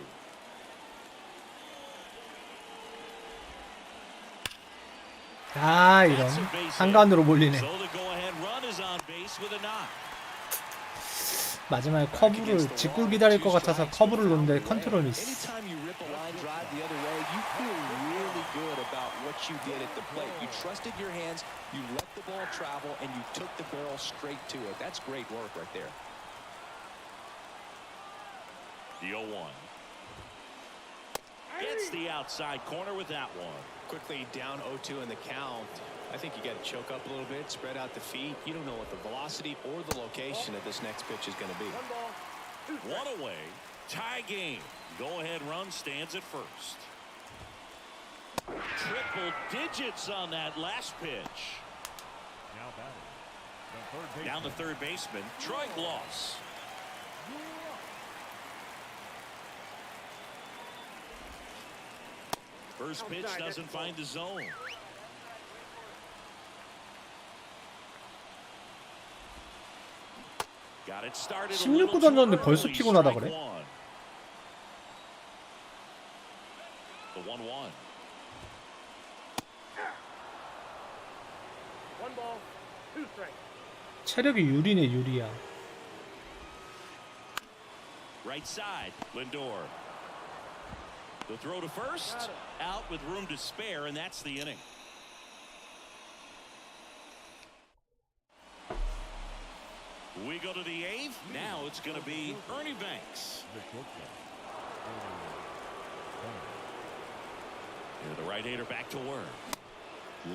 아, 이런. 한간으로 몰리네. So the go-ahead run is on base with a knock. 마지막에 커브를 직구 기다릴 것 같아서 커브를 놓는데 컨트롤 미스. Anytime you rip a line drive the other way, you feel really good about what you did at the plate. You trusted your hands, you let the ball travel, and you took the barrel straight to it. That's great work right there. The 0-1. Gets the outside corner with that one. Quickly down 0-2 in the count. I think you got to choke up a little bit, spread out the feet. You don't know what the velocity or the location of this next pitch is going to be. One away. Tie game. Go-ahead run stands at first. Triple digits on that last pitch. Now batting. Down the third baseman, Troy Gloss. First pitch doesn't find the zone. Got it started. 16구 던졌는데 벌써 피곤하다 그래? The 1-1. 체력이 유리네, 유리야. Right side, Lindor. The throw to first, out with room to spare, and that's the inning. We go to the 8th. Now it's going to be Ernie Banks. The shortstop. The right-hander back to work.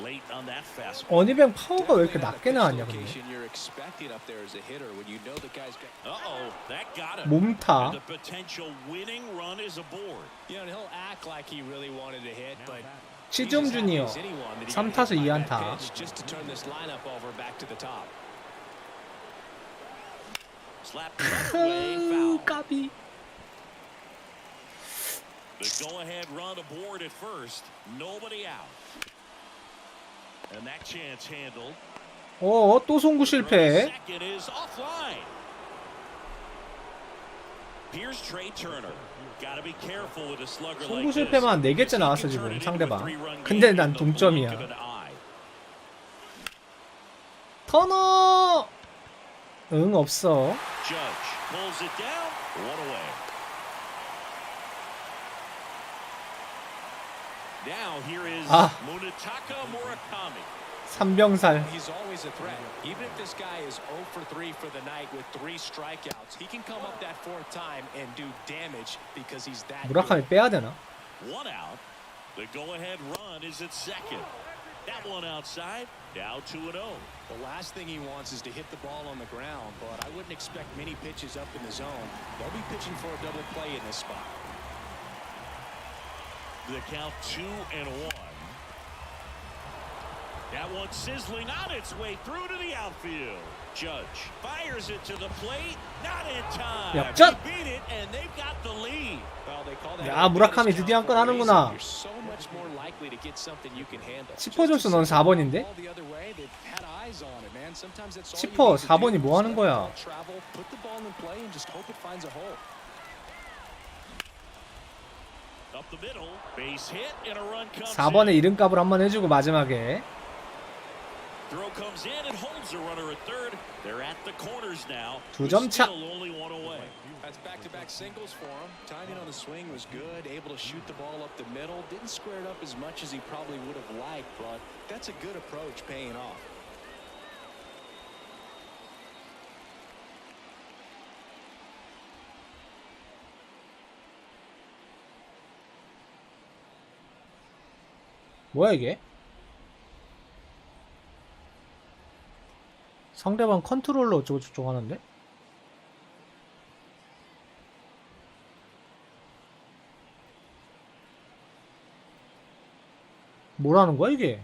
Late on that fastball. 어니뱅 파워가 왜 이렇게 낮게 나왔냐 근데. You're expecting up there as a hitter when you know the guy's got. Uh-oh, that got him. 몸타. And the potential winning run is aboard. You know, and he'll act like he really wanted to hit, but 시점 주니어 3타수 2안타. just to turn this lineup over back to the top. Slap the other way, foul. 까비. The go-ahead run aboard at first. Nobody out. And that chance handled. 또 송구 실패. Second is offline. Here's Trey Turner. Gotta be careful with a slugger like 송구 this. 실패만 4개째 나왔어 지금 상대방. 근데 난 동점이야. 터너. 응 없어. Judge pulls it down. One away. Now here is Munetaka Murakami. 삼병살. He's always a threat. Even if this guy is 0 for 3 for the night with 3 strikeouts, he can come up that 4th time and do damage because he's that 무라카미 빼야 되나? One out. The go-ahead run is at second. That one outside. Now 2-0. The last thing he wants is to hit the ball on the ground, but I wouldn't expect many pitches up in the zone. They'll be pitching for a double play in this spot. The count 2-1. That one sizzling on its way through to the outfield. Judge fires it to the plate, not in time. 역전. They beat it and they've got the lead. Well, they call that 야 무라카미 드디어 한 건 하는구나. You're so much more likely to get something you can handle. 치퍼 존스 넌 4번인데? All the other way, they've had eyes on it, man. Sometimes that's all you 치퍼 need to 4번이 do. 뭐 하는 거야? Travel, put the ball in play, and just hope it finds a hole. Up the middle, base hit and a run comes 4번에 in. 이름값을 한번 해주고 마지막에 Throw comes in and holds the runner at third. They're at the corners now. 2점 차. Still only one away. That's back-to-back singles for him. Timing on the swing was good. Able to shoot the ball up the middle. Didn't square it up as much as he probably would have liked, but that's a good approach paying off. 뭐야 이게? 상대방 컨트롤러 어쩌고 저쩌고 하는데? 뭐라는 거야 이게?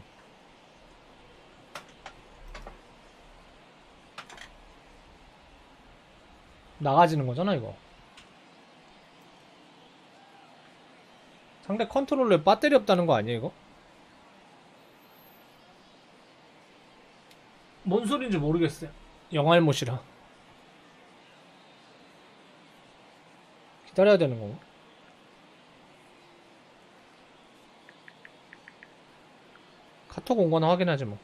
나가지는 거잖아 이거. 상대 컨트롤러에 배터리 없다는 거 아니야 이거? 뭔 소린지 모르겠어요. 영알못이라. 기다려야 되는 건가? 카톡 온 거나 확인하지 뭐.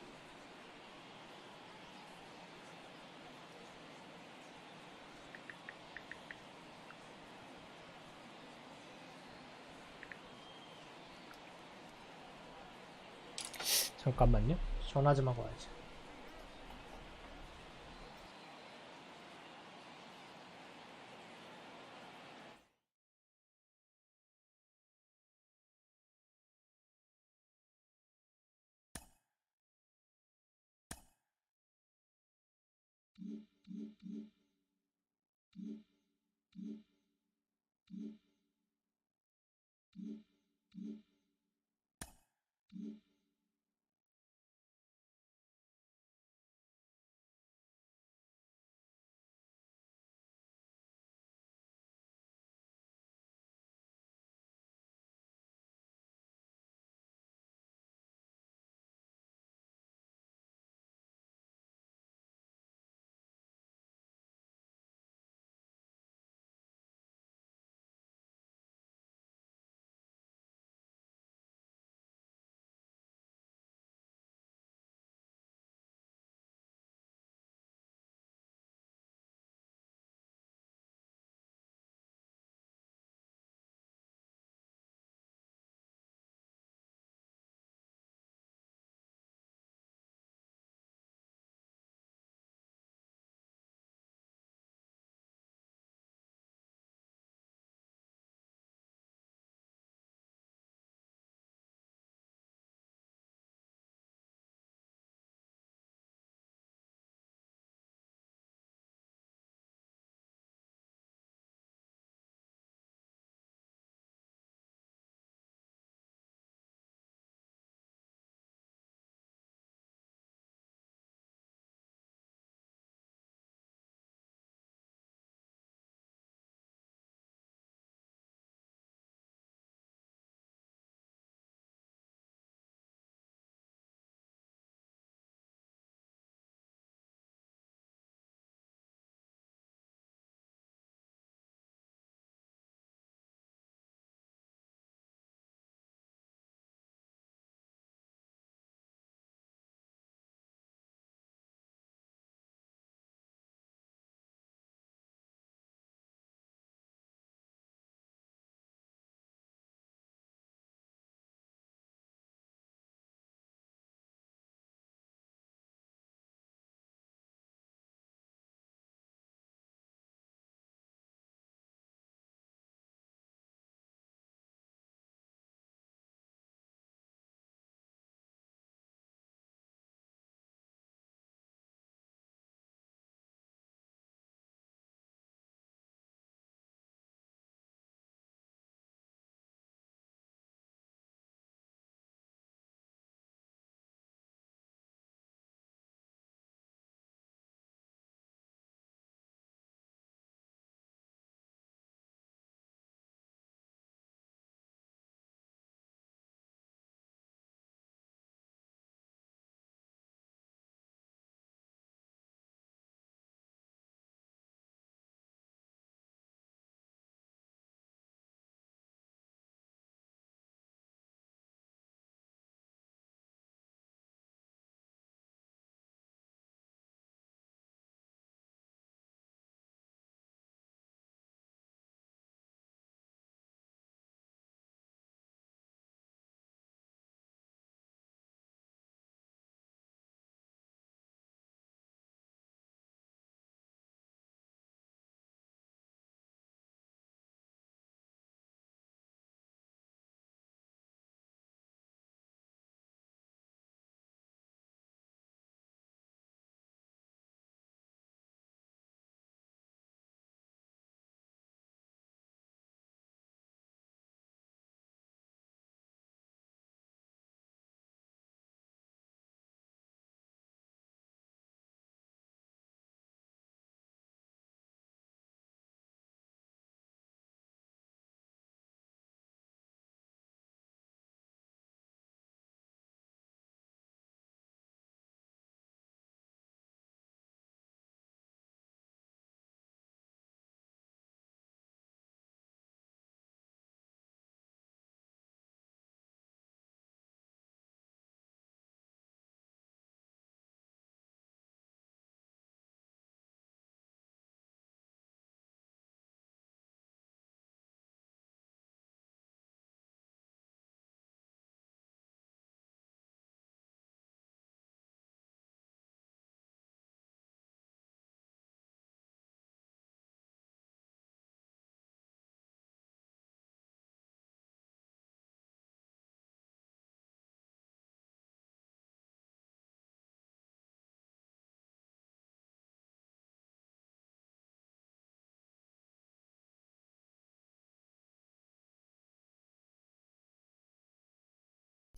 잠깐만요. 전화 좀 하고 와야지.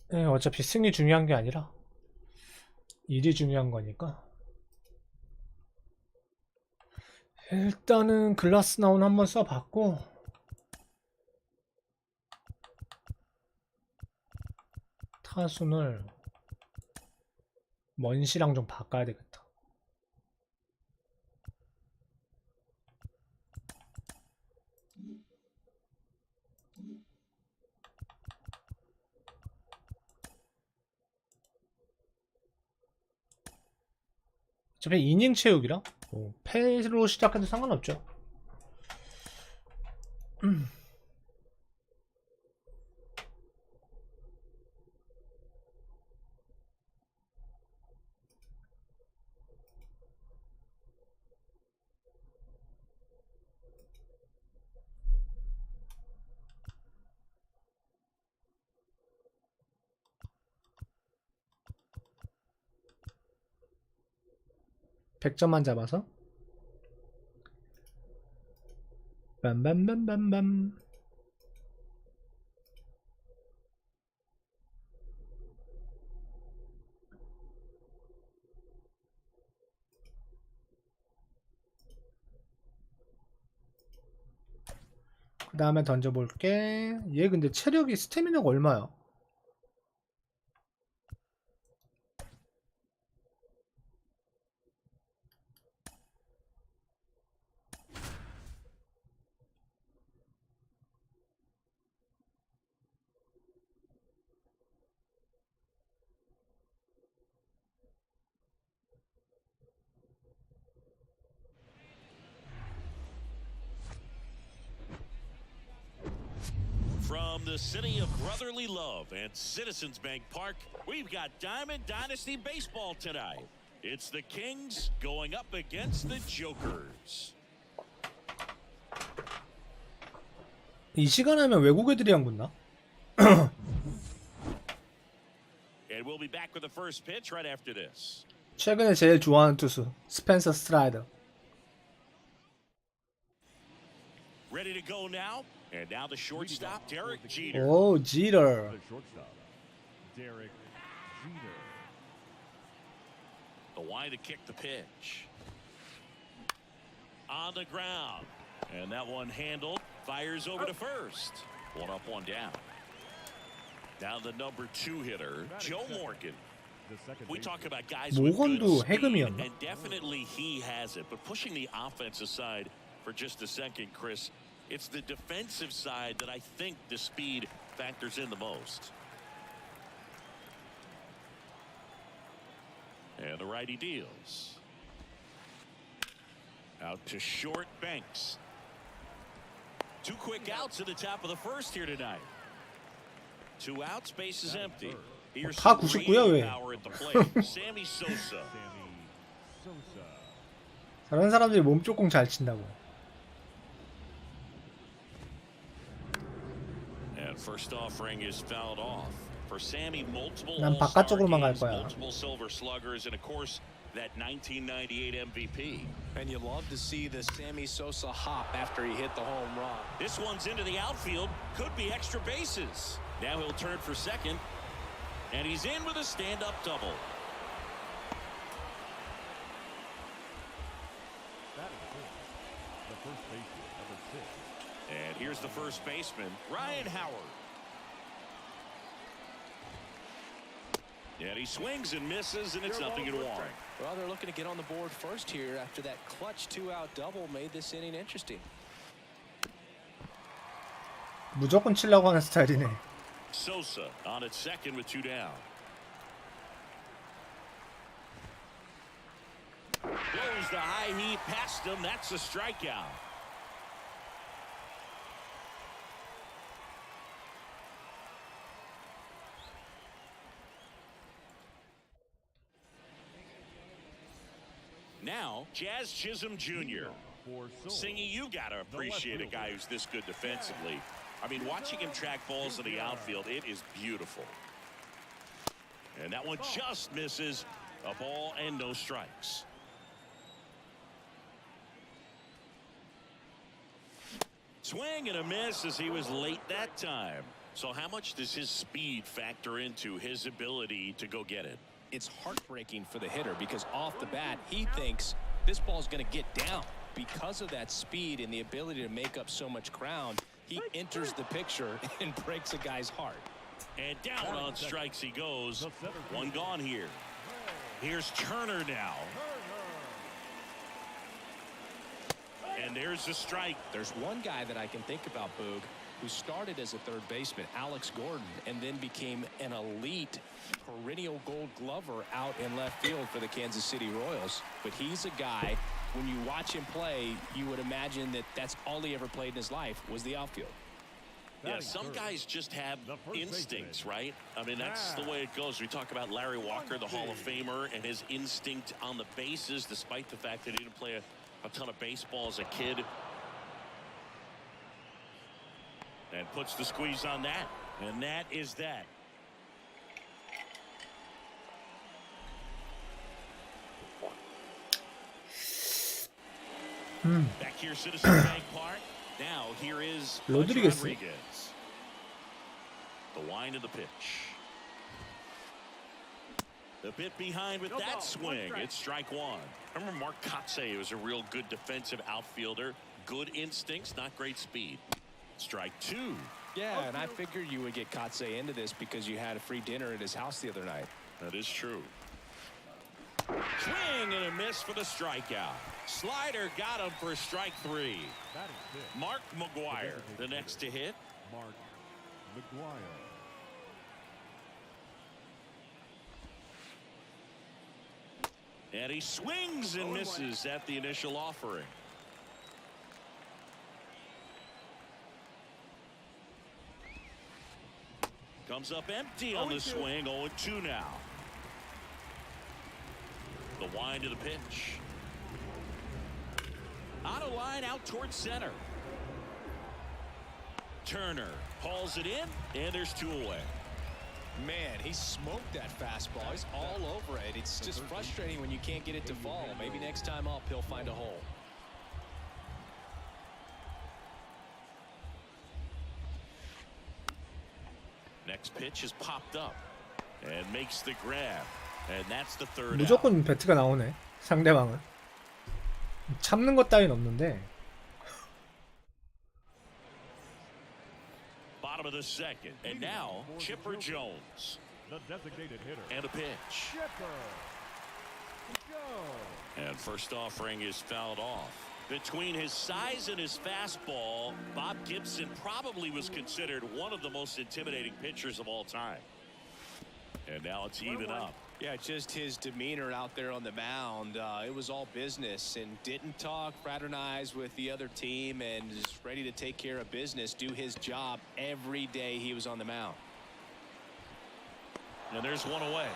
네, 어차피 승리 중요한 게 아니라 일이 중요한 거니까. 일단은 글라스 나온 한번 써봤고, 타순을 먼시랑 좀 바꿔야 되겠다. 어차피 이닝 채우기라 패로 시작해도 상관없죠. 음. (100점만) 잡아서 빰빰빰빰빰. 그 다음에 던져볼게. 얘 근데 체력이 스태미너가 얼마야? From the city of brotherly love and Citizens Bank Park, we've got Diamond Dynasty Baseball tonight. It's the Kings going up against the Jokers. 이 시간 하면 외국 애들이랑 붙나? And we'll be back with the first pitch right after this. 최근에 제일 좋아하는 투수 스펜서 스트라이더. Ready to go now. And now the shortstop, Derek Jeter. 오, 지터. The shortstop, Derek Jeter. The line to kick the pitch. On the ground. And that one handled. Fires over to first. One up, one down. Now the number 2 hitter, Joe Morgan. The second We baseman. talk about guys with good 모건도 speed, 해금이었나? and definitely he has it. But pushing the offense aside for just a second, Chris, it's the defensive side that I think the speed factors in the most. And the righty deals. Out to short, Banks. 2 quick outs at the top of the first here tonight. 2 outs, base is empty. Here's 다 some 99야, 왜? power at the plate. Sammy Sosa. Sammy Sosa. 다른 사람들이 몸 조금 잘 친다고. And first offering is fouled off. For Sammy, multiple 난 All-Star 바깥쪽으로만 갈 games, 거야. multiple Silver Sluggers, and of course that 1998 MVP. And you love to see the Sammy Sosa hop after he hit the home run. This one's into the outfield. Could be extra bases. Now he'll turn for second. And he's in with a stand-up double. That is it. The first baseman, number 6. And here's the first baseman, Ryan Howard. And he swings and misses, and it's nothing in 1. Well, they're looking to get on the board first here after that clutch 2-out double made this inning interesting. 무조건 치려고 하는 스타일이네. Sosa on at second with 2 down. Blows the high heat past him. That's a strikeout. Now, Jazz Chisholm Jr. For Sosa. Singing, you got to appreciate a guy who's this good defensively. I mean, watching him track balls in the outfield, it is beautiful. And that one just misses. A ball and no strikes. Swing and a miss as he was late that time. So how much does his speed factor into his ability to go get it? It's heartbreaking for the hitter because off the bat he thinks this ball's going to get down. Because of that speed and the ability to make up so much ground, he enters the picture and breaks a guy's heart. And down on strikes he goes. One gone here. Here's Turner now. And there's the strike. There's one guy that I can think about, Boog, who started as a third baseman, Alex Gordon, and then became an elite perennial gold glover out in left field for the Kansas City Royals. But he's a guy, when you watch him play, you would imagine that that's all he ever played in his life was the outfield. Yeah, some guys just have instincts, right? I mean, that's the way it goes. We talk about Larry Walker, the Hall of Famer, and his instinct on the bases, despite the fact that he didn't play a ton of baseball as a kid. And puts the squeeze on that. And that is that. Back here, Citizens Bank Park. Now here is Rodriguez. The wind of the pitch. The bit behind with that swing. It's strike one. I remember Mark Kotsay was a real good defensive outfielder. Good instincts, not great speed. Strike two. Yeah, and I figured you would get Kotsay into this because you had a free dinner at his house the other night. That is true. Swing and a miss for the strikeout. Slider got him for strike three. Mark McGuire, the next to hit. Mark McGuire. And he swings and misses at the initial offering. Comes up empty on the swing. 0-2 now. The wind of the pitch. Out of line, out towards center. Turner hauls it in, and there's two away. Man, he smoked that fastball. He's all over it. It's just frustrating when you can't get it to fall. Maybe next time up he'll find a hole. Next pitch is popped up and makes the grab. And that's the third out. 무조건 배트가 나오네. 상대방은 참는 것 따윈 없는데. Bottom of the second. And now Chipper Jones. The designated hitter. And a pitch. And first offering is fouled off. Between his size and his fastball, Bob Gibson probably was considered one of the most intimidating pitchers of all time. And now it's even up. Yeah, just his demeanor out there on the mound. It was all business and didn't talk, fraternize with the other team, and is ready to take care of business, do his job every day he was on the mound. And there's one away.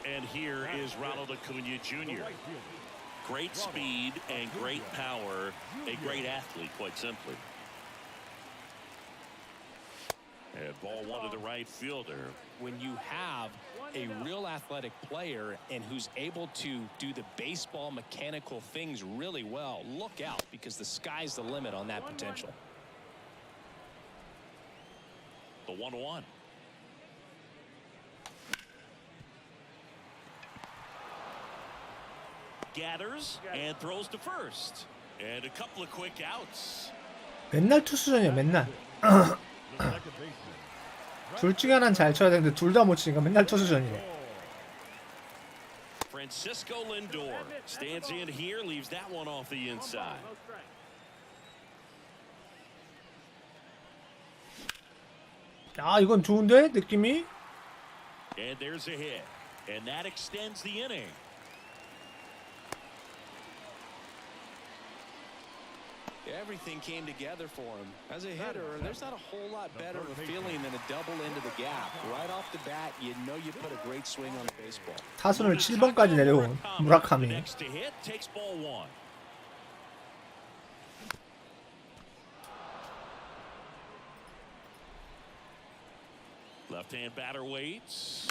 And here is Ronald Acuna Jr. Great speed and great power. A great athlete, quite simply. And ball one to the right fielder. When you have a real athletic player and who's able to do the baseball mechanical things really well, look out, because the sky's the limit on that potential. The 1-1. Gathers and throws to first. And a couple of quick outs. 맨날 투수전이야, 맨날. 둘 중에 하나는 잘 쳐야 되는데 둘 다 못 치니까 맨날 투수전이래. Francisco Lindor stands in here, leaves that one off the inside. 아, 이건 좋은데 느낌이? And there's a hit. And that extends the inning. Everything came together for him. As a hitter, there's not a whole lot better of a feeling than a double into the gap. Right off the bat, you know you put a great swing on the baseball. 타순을 7번까지 내려온 무라카미. Next to hit takes ball one. Left-hand batter waits.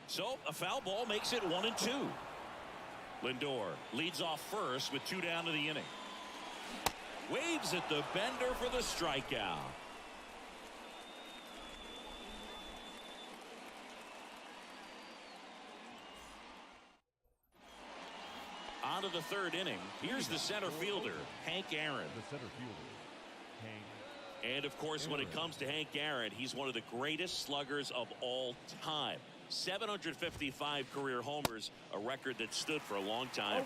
So a foul ball makes it 1-2. Lindor leads off first with two down to the inning. Waves at the bender for the strikeout. On to the third inning. Here's the center fielder, Hank Aaron. The center fielder, Hank. And of course, when it comes to Hank Aaron, he's one of the greatest sluggers of all time. 755 career homers, a record that stood for a long time.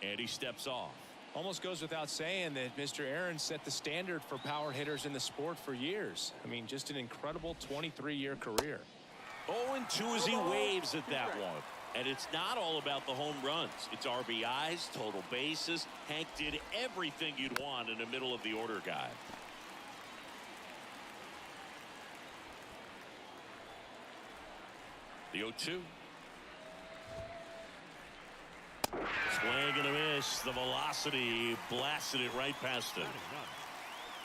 And he steps off. Almost goes without saying that Mr. Aaron set the standard for power hitters in the sport for years. I mean, just an incredible 23-year career. 0-2 as he waves at that one. And it's not all about the home runs. It's RBIs, total bases. Hank did everything you'd want in the middle of the order guy. The 0-2. Swing and a miss. The velocity blasted it right past him.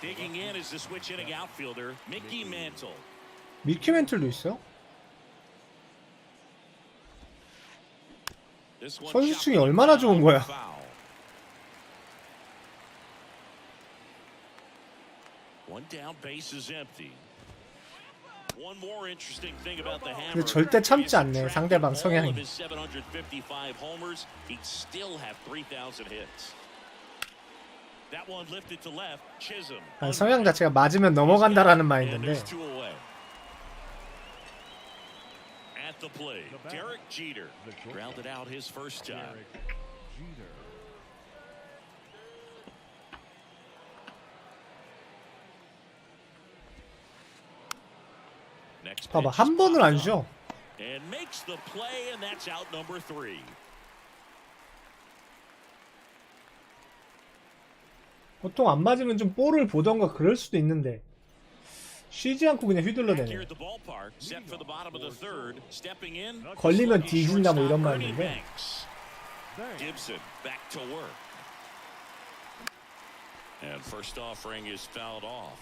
Digging in is the switch hitting outfielder, Mickey Mantle. 미키 멘틀도 있어? This one 선수층이 chopped 얼마나 좋은 거야? foul. One down, base is empty. One more interesting thing about the hammer. 근데 절대 참지 않네, 상대방 성향이. All of his 755 homers, he'd still have 3,000 hits. That one lifted to left. Chisholm. 아니, 성향 자체가 맞으면 넘어간다라는 마인드인데. And there's two away. At the plate, Derek Jeter grounded out his first time. Derek Jeter. Next 봐봐, pitch 한 is 번을 안 popped 쉬어. up and makes the play, and that's out number 3. 보통 안 맞으면 좀 볼을 보던가 그럴 수도 있는데 쉬지 않고 그냥 Here 휘둘러대네. at the ballpark, set for the bottom of the third, stepping in. 걸리면 뒤진다 뭐 이런 Shortstop Ernie 말인데. Banks. Gibson back to work. And first offering is fouled off.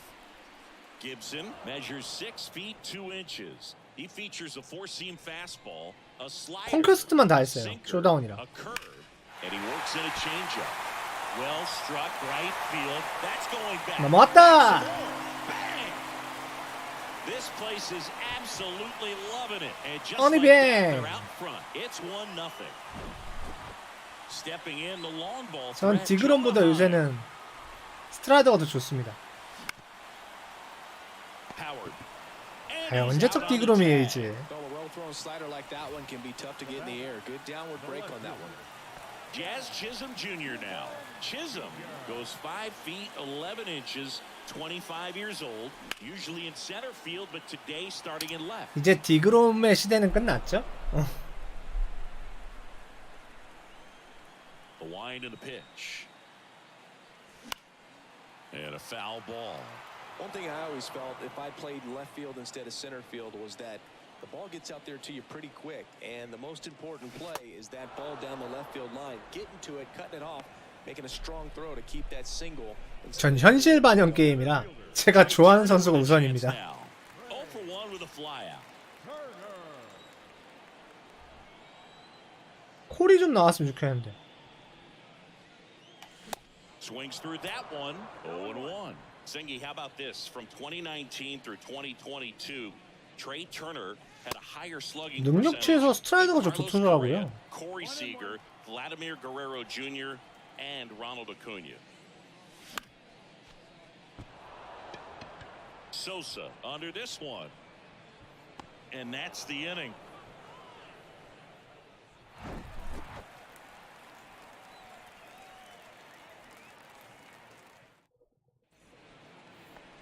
Gibson measures 6 feet 2 inches. He features a four-seam fastball, a slider, 콩퀘스트만 다 했어요. sinker, 쇼다운이라. a curve, and he works in a changeup. Well struck right field. That's going back. 넘어왔다. Bang! This place is absolutely loving it. And just Only like that, bang. they're out front. It's 1-0. Stepping in the long ball. 전 디그롬보다 요새는 스트라이더가 더 좋습니다. 과연 언제적 디그롬이에요 이제. Well, a well-thrown slider like that one can be tough to get in the air. Good downward break on that one. Jazz Chisholm Jr. now. Chisholm goes 5 feet 11 inches, 25 years old, usually in center field, but today starting in left. 이제 디그롬의 시대는 끝났죠? The wind and the pitch. And a foul ball. One thing I always felt if I played left field instead of center field was that the ball gets out there to you pretty quick, and the most important play is that ball down the left field line, getting to it, cutting it off, making a strong throw to keep that single. 전 현실 반영 게임이라 제가 좋아하는 선수가 우선입니다. 0 for 1 with a flyout. 콜이 좀 나왔으면 좋겠는데. Swings through that one. 0-1. Singy, how about this? From 2019 through 2022, Trey Turner had a higher slugging 능력치에서 percentage 스트라이더가 than 좀 Carlos 좋더라고요. Correa, Corey Seager, Vladimir Guerrero Jr., and Ronald Acuna. Sosa under this one. And that's the inning.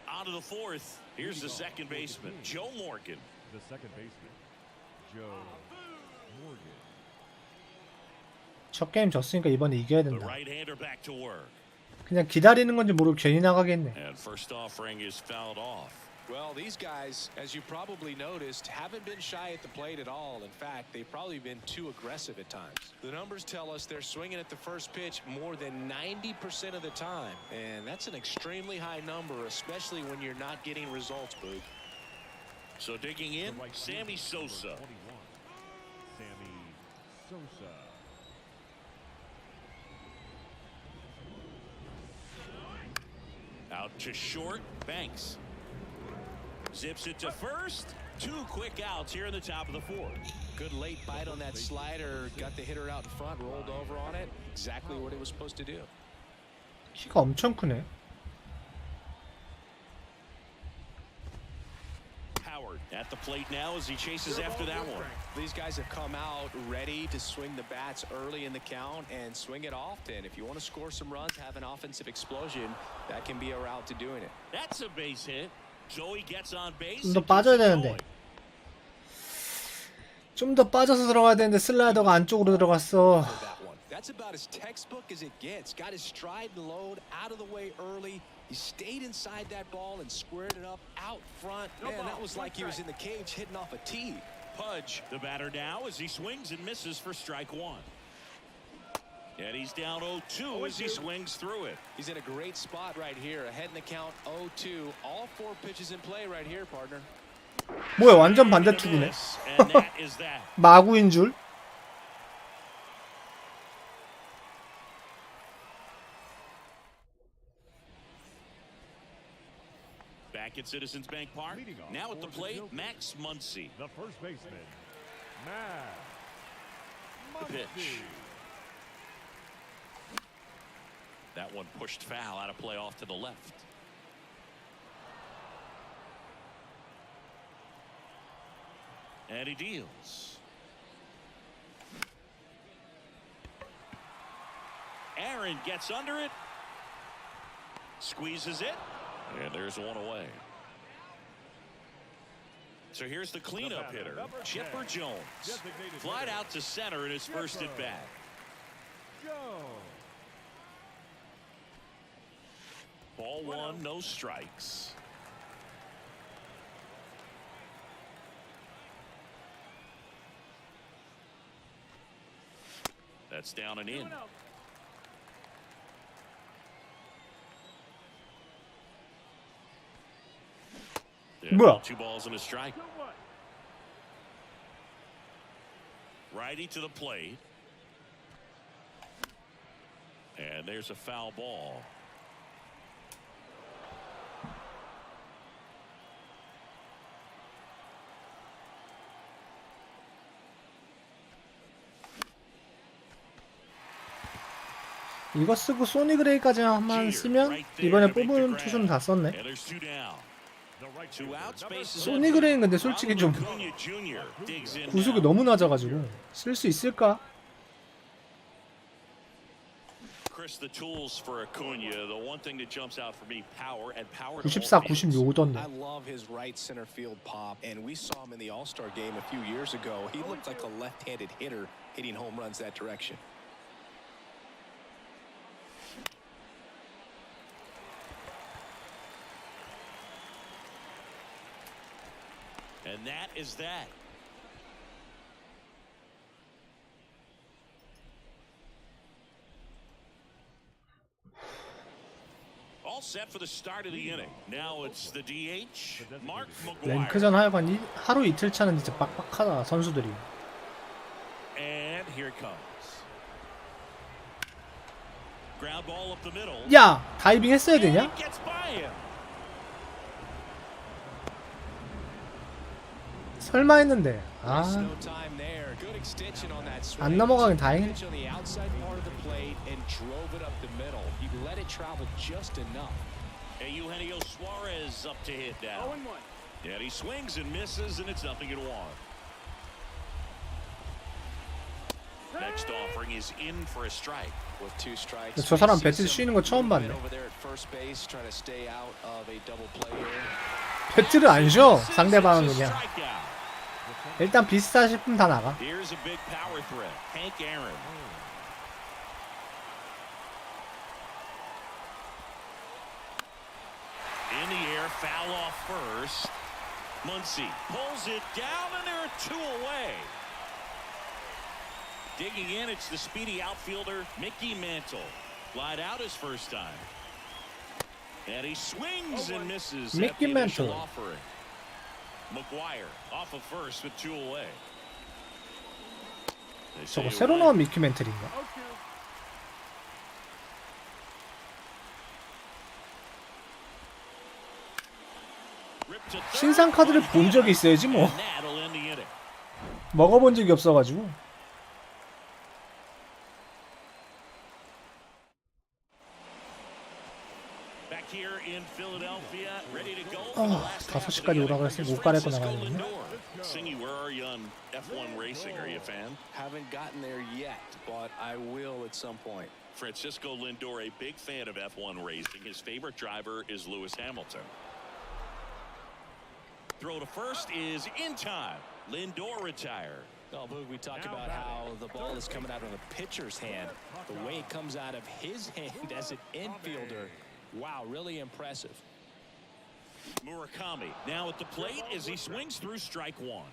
On to the fourth. Here's the second baseman, Joe Morgan. The second baseman, Joe Morgan. 첫 게임 졌으니까 이번에 이겨야 The 된다. right-hander back to work. 그냥 기다리는 건지 모르고 괜히 나가게 했네. And first offering is fouled off. Well, these guys, as you probably noticed, haven't been shy at the plate at all. In fact, they've probably been too aggressive at times. The numbers tell us they're swinging at the first pitch more than 90% of the time. And that's an extremely high number, especially when you're not getting results, Boog. So digging in, Sammy Sosa. 21. Sammy Sosa. Out to short, Banks. Zips it to first. 2 quick outs here in the top of the 4th. Good late bite on that slider. Got the hitter out in front, rolled over on it. Exactly what it was supposed to do. 키가 엄청 크네. Howard at the plate now as he chases after that one. These guys have come out ready to swing the bats early in the count and swing it often. If you want to score some runs, have an offensive explosion, that can be a route to doing it. That's a base hit. Joey gets on base. 좀 더 빠져야 되는데. 좀 더 빠져서 들어가야 되는데 슬라이더가 안쪽으로 들어갔어. That's about as textbook as it gets. Got his stride and load out of the way early. He stayed inside that ball and squared it up out front. Man, that was like he was in the cage hitting off a tee. Pudge, the batter now, as he swings and misses for strike 1. And he's down 0-2 as he swings through it. He's in a great spot right here. Ahead in the count 0-2. All 4 pitches in play right here, partner. 뭐야, 완전 반대투구네. And that is that. 마구인 줄. Back at Citizens Bank Park. Now at the plate, Max Muncy. The first baseman, Max The pitch. Muncy. That one pushed foul out of play off to the left. And he deals. Aaron gets under it. Squeezes it. And there's one away. So here's the cleanup hitter, Chipper Jones. Flied out to center in his first at bat. Ball 1, no strikes. That's down and in. 뭐야? 2 balls and a strike. Righty to the plate. And there's a foul ball. 이거 쓰고 소니 그레이까지만 쓰면 이번에 뽑은 투수는 다 썼네. And there's 2 down. 2 outs, bases 소니 그레이는 근데 솔직히 좀 Acuna Jr. digs in 구속이 now. 너무 낮아가지고 쓸 수 있을까? Chris, the tools for Acuna, the one thing that jumps out for me, power and power. 94, I 96던데. love his right center field pop, and we saw him in the All-Star game a few years ago. He looked like a left-handed hitter hitting home runs that direction. And that is that. All set for the start of the inning. Now it's the DH, Mark McGuire. 랭크전 하여간 하루 이틀 차는 진짜 빡빡하다 선수들이. And here it comes. Ground ball up the middle. 야, 다이빙 했어야 되냐? And it gets by him. 설마 했는데. 아, No time there. Good extension on that swing. 안 넘어가긴 다행이네. Pitch on the outside part of the plate and drove it up the middle. He let it travel just enough. And Eugenio Suarez up to hit now. And he swings and misses, and it's 0-1. Next offering is in for a strike. With 2 strikes. 저 사람 배트 쉬는 거 처음 봤네. Over there at first base, trying to stay out of a double play here. 배트를 안 쉬어. 상대방은 It's a 그냥. strikeout. 일단 비슷하다 싶으면 다 나가. Here's a big power threat, Hank Aaron. In the air, foul off first. Muncy pulls it down, and there are 2 away. Digging in, it's the speedy outfielder, Mickey Mantle. Flied out his first time. And he swings and misses at the initial offering. McGuire off of first with 2 away. 저거 새로 나온 미키 멘틀인가? 신상 카드를 본 적이 있어야지 뭐. 먹어본 적이 없어가지고. 아, 5시까지 오라 그랬으니 옷 갈아입고 나가야겠네. Singy, where are you on F1 racing? Are you a fan? Haven't gotten there yet, but I will at some point. Francisco Lindor, a big fan of F1 racing. His favorite driver is Lewis Hamilton. Throw to first is in time. Lindor retired. Oh, Boog, we talked about how the ball is coming out of the pitcher's hand. The way it comes out of his hand as an infielder. Wow, really impressive. Murakami now at the plate as he swings through strike 1.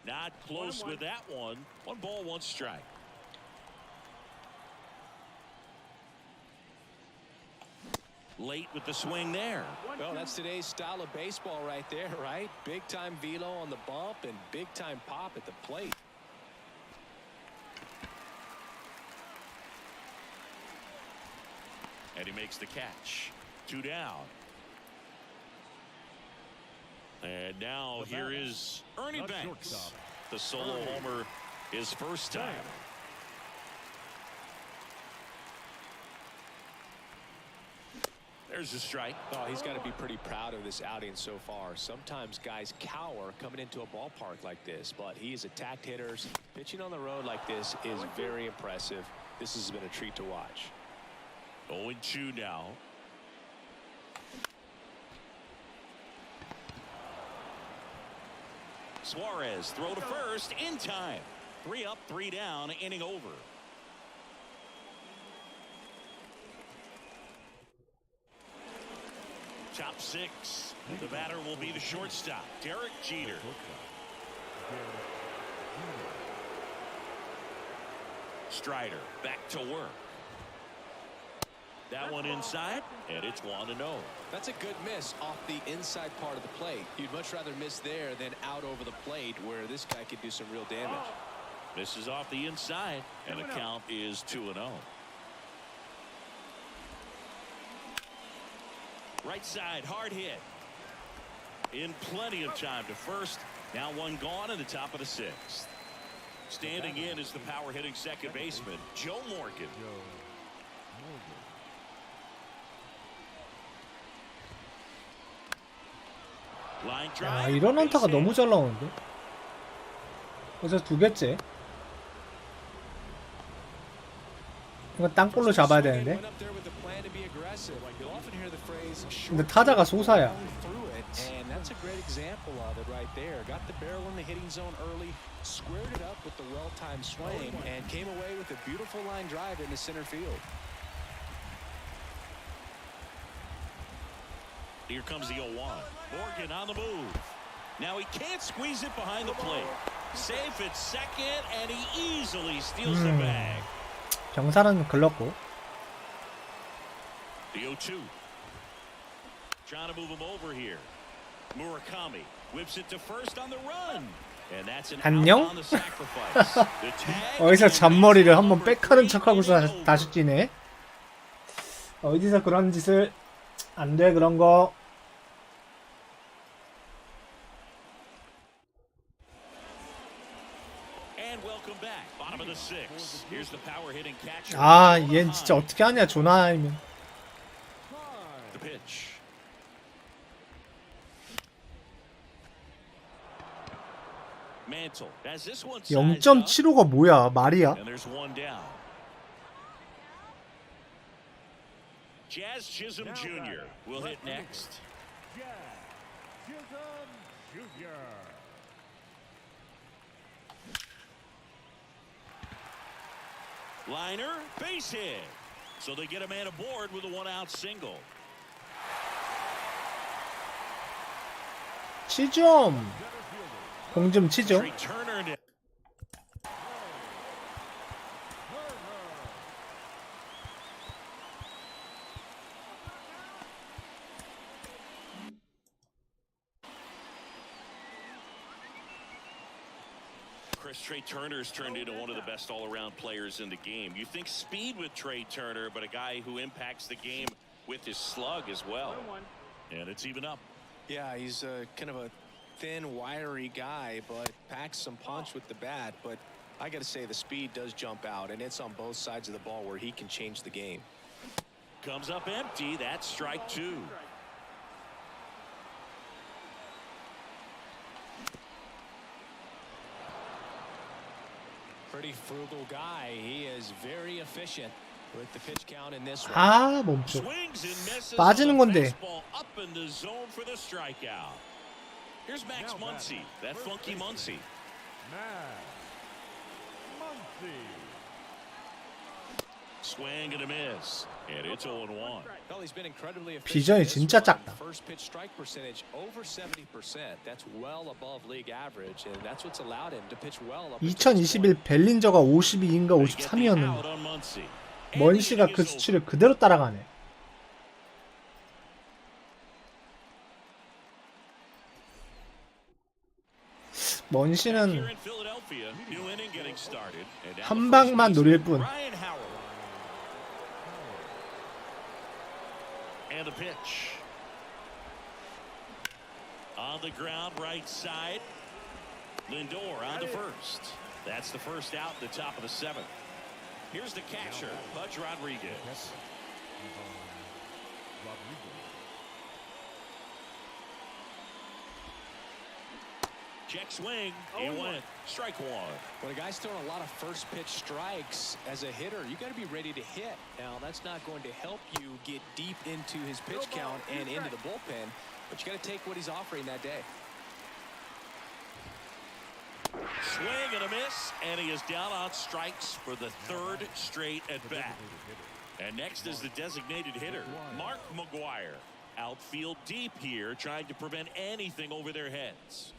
Not close with that one. 1 ball, 1 strike. Late with the swing there. Well, that's today's style of baseball right there, right? Big time velo on the bump and big time pop at the plate. And he makes the catch. 2 down. And now here is Ernie Banks. The solo homer his first time. There's a strike. Oh, he's got to be pretty proud of this outing so far. Sometimes guys cower coming into a ballpark like this, but he has attacked hitters. Pitching on the road like this is very impressive. This has been a treat to watch. 0-2 now. Suarez throw to first in time. 3 up, 3 down, inning over. Top 6. The batter will be the shortstop, Derek Jeter. Strider back to work. That one inside, and it's 1-0. That's a good miss off the inside part of the plate. You'd much rather miss there than out over the plate where this guy could do some real damage. Misses off the inside, and the count is 2-0. Right side, hard hit. In plenty of time to first. Now 1 gone in the top of the 6th. Standing in is the power hitting second baseman, Joe Morgan. 야, 이런 안타가 너무 잘 나오는데. 그래서 2개째. 이거 땅볼로 잡아야 되는데. 근데 타자가 소사야. And that's a great example of it right there. Got the barrel in the hitting zone early, squared it up with the well-timed swing, and came away with a beautiful line drive into center field. Here comes the 0-1. Morgan on the move. Now he can't squeeze it behind the plate. Safe at second, and he easily steals the bag. 경사는 글렀고. The 0-2. Trying to move him over here. Murakami whips it to first on the run. And that's an 안녕? out on the sacrifice. The tag. 어디서 잔머리를 한번 백하는 척하고서 다시 뛰네. 어디서 그런 짓을 안 돼 그런 거. 아, 얘는 진짜 어떻게 하냐, 조나이면. 0.75가 뭐야, 말이야? Jazz Chisholm Jr. will hit next. Liner, base hit. So they get a man aboard with a one-out single. 치좀. 공 좀 치죠. Trey Turner now. Trey Turner's turned into one of the best all-around players in the game. You think speed with Trey Turner, but a guy who impacts the game with his slug as well. And it's even up. Yeah, he's kind of a thin, wiry guy, but packs some punch with the bat. But I got to say, the speed does jump out, and it's on both sides of the ball where he can change the game. Comes up empty. That's strike two. Pretty frugal guy. He is very efficient with the pitch count in this one. 아, 멈춰. Swings and misses 빠지는 on the 건데. fastball up in the zone for the strikeout. Here's Max Muncy, that funky Muncy. Max Muncy. Swing and a miss, and it's 0-1. Well, he's been incredibly efficient. 비전이 in this 진짜 one. 작다. First pitch strike percentage over 70%. That's well above league average, and that's what's allowed him to pitch well up until this point. 2021 벨린저가 52인가 They get the out 53이었는데 on Muncy. 먼시가 그 수치를 그대로 따라가네. 먼시는 Here in Philadelphia, new inning getting started. And now 한 the first 방만 노릴 뿐. Ryan Howard. And the pitch. On the ground, right side. Lindor on to first. That's the first out at the top of the seventh. Here's the catcher, Pudge Rodriguez. Check swing. He went. Strike one. When a guy's throwing a lot of first pitch strikes as a hitter, you got to be ready to hit. Now, that's not going to help you get deep into his pitch count and into the bullpen, but you got to take what he's offering that day. Swing and a miss, and he is down on strikes for the third straight at bat. And next is the designated hitter, Mark McGwire. Outfield deep here, trying to prevent anything over their heads.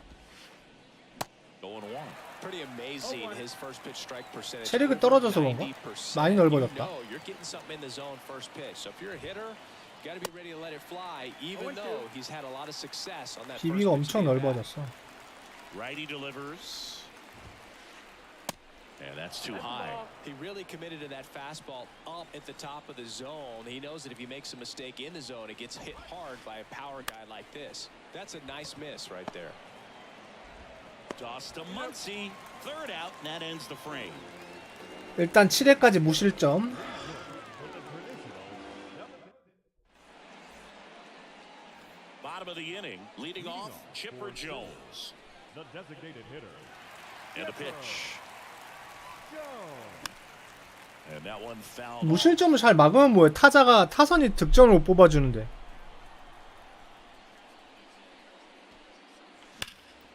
Going one. Pretty amazing his first pitch strike percentage. 체력이 떨어져서 그런가? 90%. 많이 넓어졌다. You know you're getting something in the zone first pitch. So if you're a hitter, you got to be ready to let it fly, even though he's had a lot of success on that first 비비가 pitch 엄청 at bat. 넓어졌어. Righty delivers. And that's too high. He really committed to that fastball up at the top of the zone. He knows that if he makes a mistake in the zone, it gets hit hard by a power guy like this. That's a nice miss right there. Toss to Muncy. Third out, and that ends the frame. 일단 7회까지 무실점. Bottom of the inning, leading off, Chipper Jones. The designated hitter. And a pitch. And that one fouled. 무실점을 잘 막으면 뭐해? 타선이 득점을 못 뽑아주는데.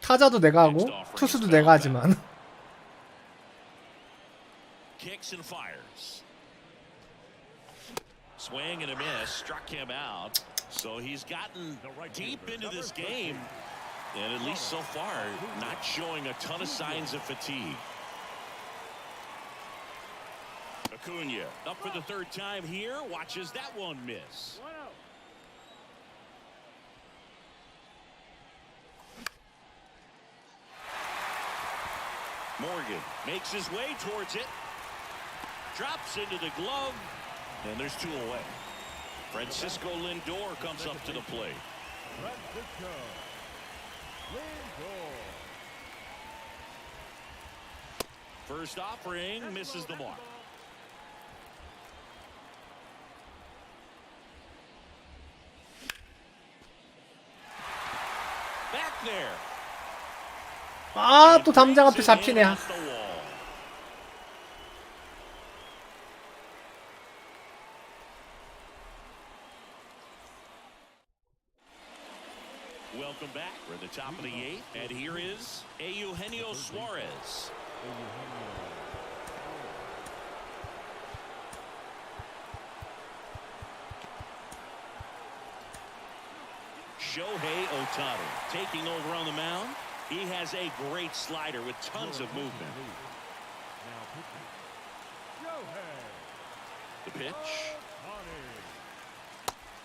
타자도 내가 하고 투수도 내가 하지만. Kicks and fires. Swing and a miss, struck him out. So he's gotten deep into this game, and at least so far, not showing a ton of signs of fatigue. Acuna up for the third time here, watches that one miss. Morgan makes his way towards it, drops into the glove, and there's two away. Francisco Lindor comes up to the plate. Francisco Lindor. First offering misses the mark. Back there. 아, 또 담장 앞에 잡히네. Off the wall. Welcome back. We're at the top of the eighth, and here is Eugenio Suarez. Shohei Ohtani taking over on the mound. He has a great slider with tons of movement. Now pitching. Shohei The pitch. Ohtani.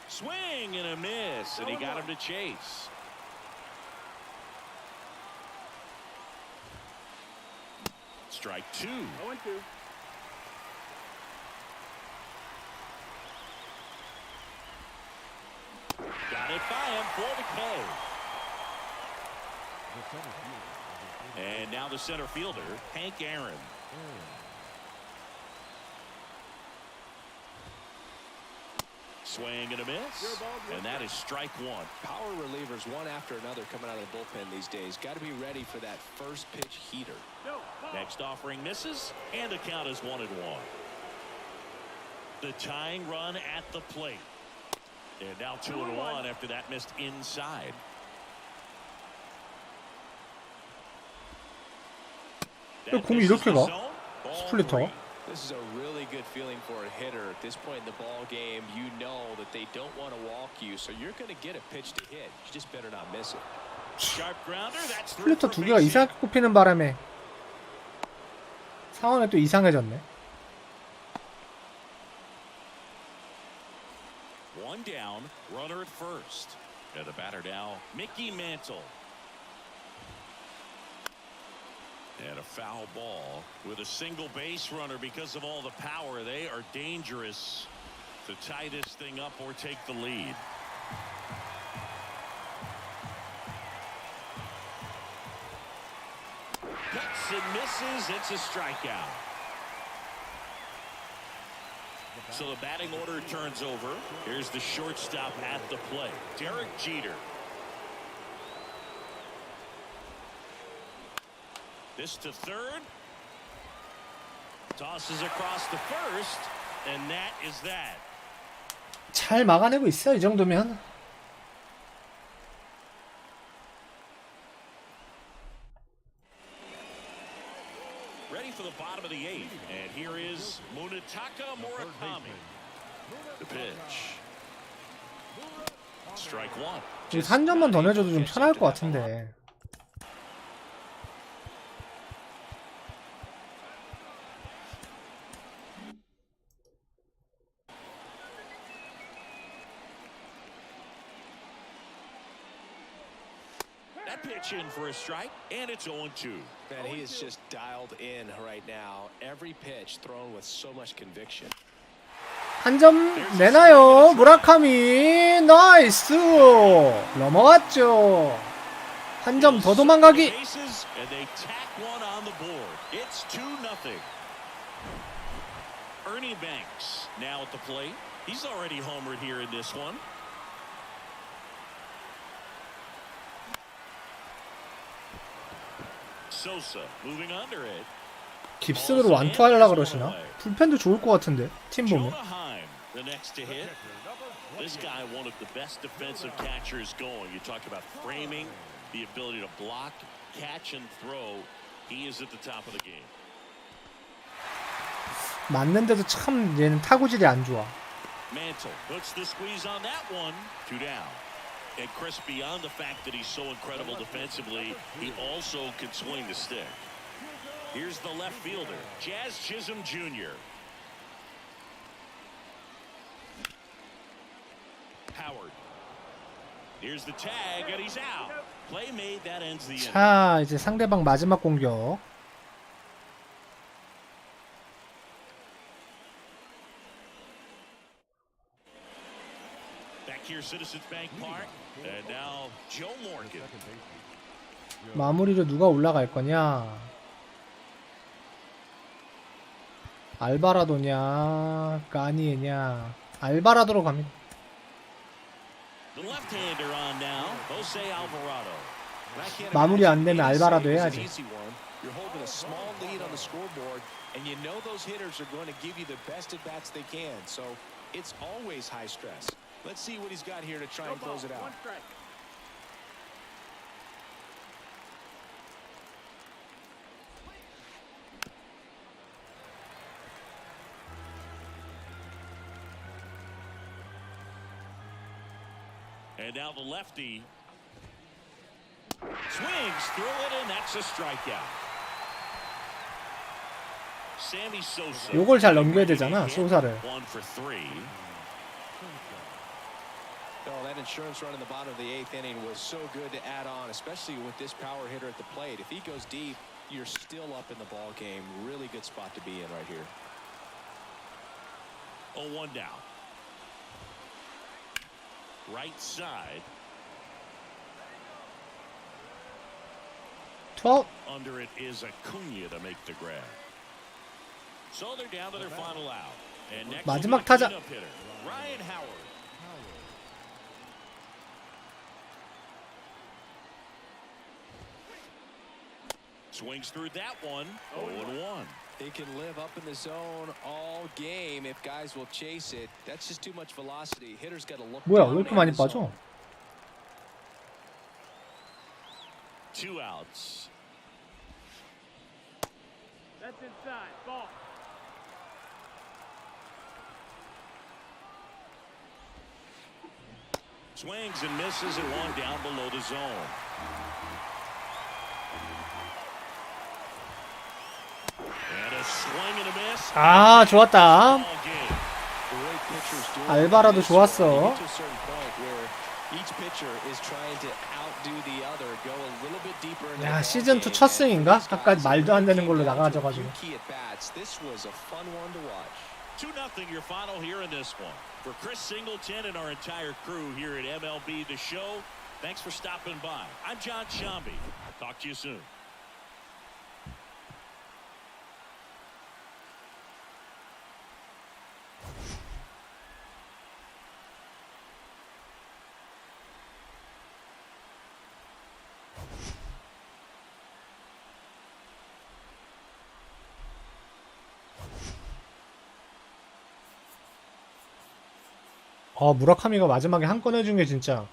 Swing and a miss, and he got him to chase. Strike 2. 0-2. Got it by him for the K. The center fielder. And now the center fielder, Hank Aaron. Swing and a miss. And that is strike 1. Power relievers one after another coming out of the bullpen these days. Got to be ready for that first pitch heater. Next offering misses, and the count is 1-1. The tying run at the plate. And now 2-1 after that missed inside. 공이 이렇게 가? 스플리터. This is a really good feeling for a hitter at this point in the ball game. You know that they don't want to walk you, so you're going to get a pitch to hit. You just better not miss it. Sharp grounder. That's 스플리터 두 개가 이상하게 꼽히는 바람에 상황이 또 이상해졌네. One down, runner at first. And the batter now, Mickey Mantle. And a foul ball with a single base runner because of all the power. They are dangerous to tie this thing up or take the lead. Cuts and misses. It's a strikeout. So the batting order turns over. Here's the shortstop at the plate, Derek Jeter. This to third. Tosses across to first. And that is that. 잘 막아내고 있어, 이 정도면. Ready for the bottom of the 8th. And here is Munetaka Murakami. The pitch. Strike 1. 한 점만 더 내줘도 좀 편할 것 같은데. That pitch in for a strike, and it's 0-2. Man, he is just dialed in right now. Every pitch thrown with so much conviction. 한 점 내나요? 무라카미 나이스. 넘어갔죠. 한 점 더 도망가기. And they tack one on the board. It's 2-0. Ernie Banks now at the plate. He's already homered here in this one. Sosa moving under it. 깁슨으로 완투하려고 그러시나? 불펜도 좋을 것 같은데 팀 보면. The next to hit. This guy, one of the best defensive catchers going. You talk about framing, the ability to block, catch, and throw. He is at the top of the game. 맞는데도 참 얘는 타구질이 안 좋아. Mantle puts the squeeze on that one. 2 down. And Chris, beyond the fact that he's so incredible defensively, he also can swing the stick. Here's the left fielder, Jazz Chisholm Jr. Howard. Here's the tag, and he's out. Play made, that ends the inning. 자, 이제 상대방 마지막 공격. Back here, Citizens Bank Park, and now Joe Morgan. 마무리로 누가 올라갈 거냐? 알바라도냐, 까니에냐? 알바라도로 갑니다. The left-hander on now, Jose Alvarado. 마무리 안 되면 알바라도 해야지. You're holding a small lead on the scoreboard, and you know those hitters are going to give you the best at bats they can. So it's always high stress. Let's see what he's got here to try and close it out. And now the lefty swings through it, and that's a strikeout. Sammy Sosa. 요걸 잘 넘겨야 되잖아, 소사를. 1 for 3. Oh, that insurance run in the bottom of the 8th inning was so good to add on, especially with this power hitter at the plate. If he goes deep, you're still up in the ball game. Really good spot to be in right here. 0-1 down. Right side. 투아웃. Under it is Acuna to make the grab. So they're down to their final out. And next 마지막 타자. hitter, Ryan Howard. Swings through that one. 0-1. He can live up in the zone all game if guys will chase it. That's just too much velocity. Hitter's got to look. 뭐야, down 왜 이렇게 in 많이 the 빠져? zone. 2 outs. That's inside. Ball. Swings and misses and one down below the zone. And a swing and a miss. 아, 좋았다. Ball game. The way pitchers do it, 알바라도 you 좋았어. get to a certain point where each pitcher is trying to outdo the other, go a little bit deeper into the 야, ball 시즌 2 game, 첫 and 승인가? these 아까 guys 말도 안 되는 걸로 came down to a 나가져가지고. few key at bats. This was a fun one to watch. 2-0 your final here in this one. For Chris Singleton and our entire crew here at MLB The Show, thanks for stopping by. I'm John Shambi. Talk to you soon. 무라카미가 마지막에 한 건 해준 게 진짜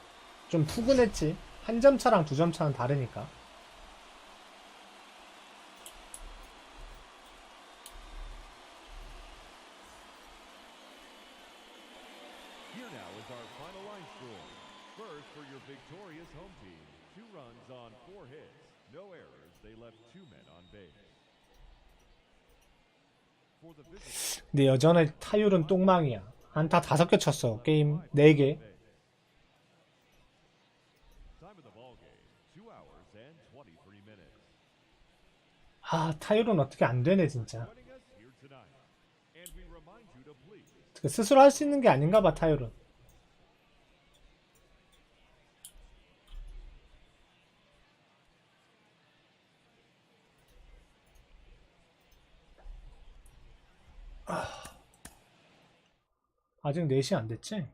좀 푸근했지. 한 점 차랑 2점 차는 다르니까. Here now is our final line score. First, for your victorious home team, 2 runs on 4 hits, no errors. They left 2 men on base. For the visitors, 근데 여전히 타율은 똥망이야. 안타 5개 쳤어. 게임 4개. time of the ball game, 2 hours and 23 minutes. 아, 타율은 어떻게 안 되네, 진짜. Joining us here tonight, and we remind you to please. 스스로 할 수 있는 게 아닌가 봐, 타율은. 아직 4시 안 됐지?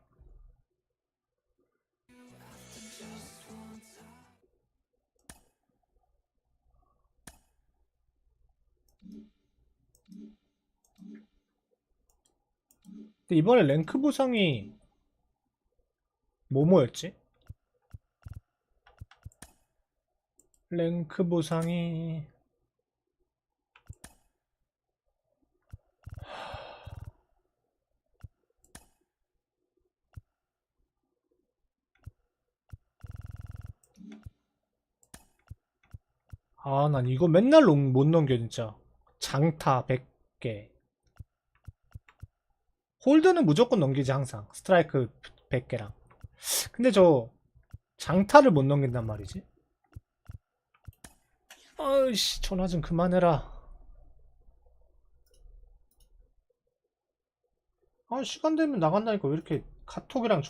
근데 이번에 랭크 보상이 뭐였지? 랭크 보상이 아, 난 이거 맨날 못 넘겨 진짜. 장타 100개. 홀드는 무조건 넘기지 항상. 스트라이크 100개랑. 근데 저 장타를 못 넘긴단 말이지. 아이씨, 전화 좀 그만해라. 아, 시간 되면 나간다니까 왜 이렇게 카톡이랑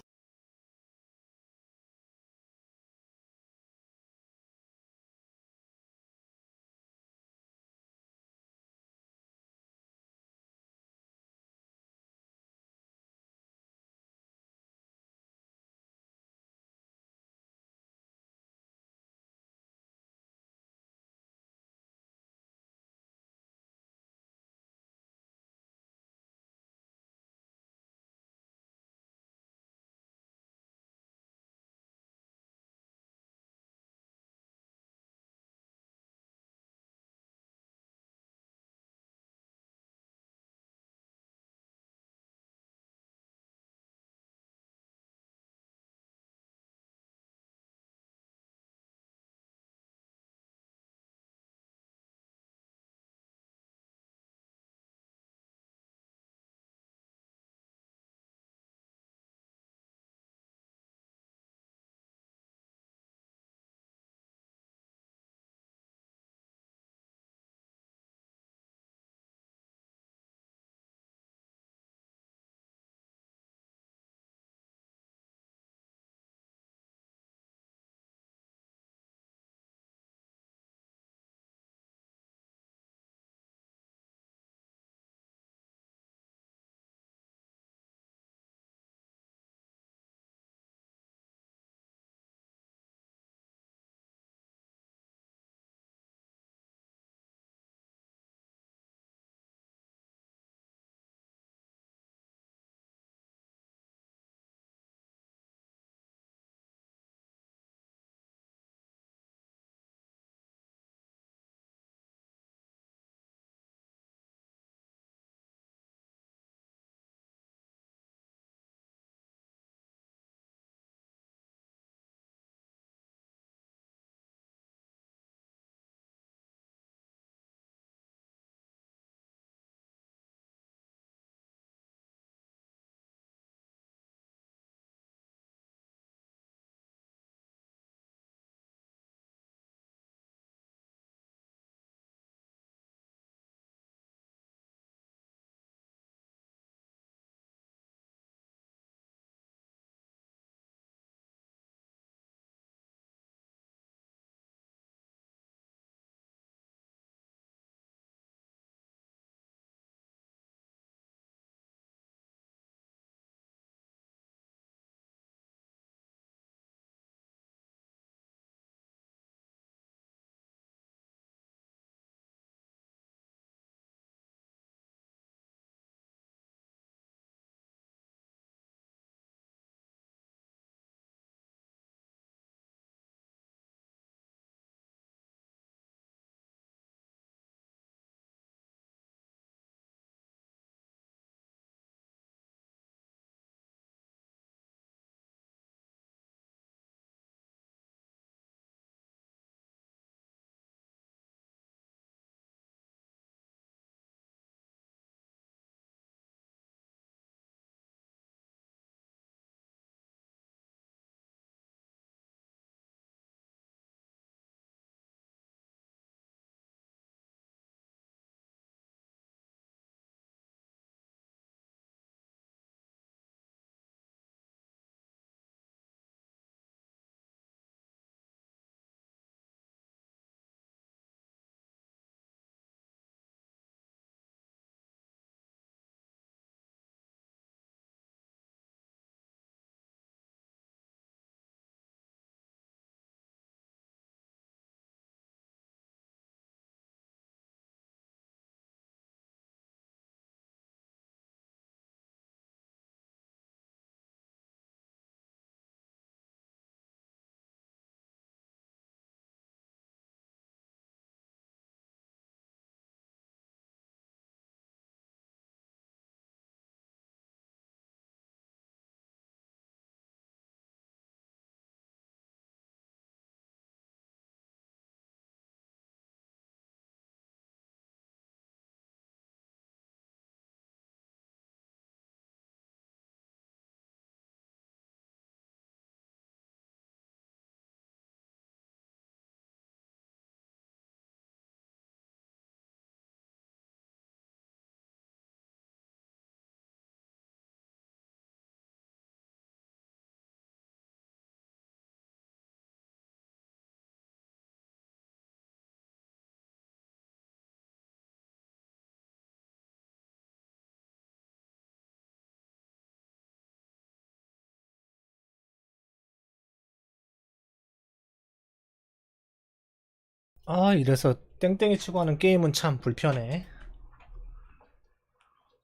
아, 이래서 땡땡이 치고 하는 게임은 참 불편해.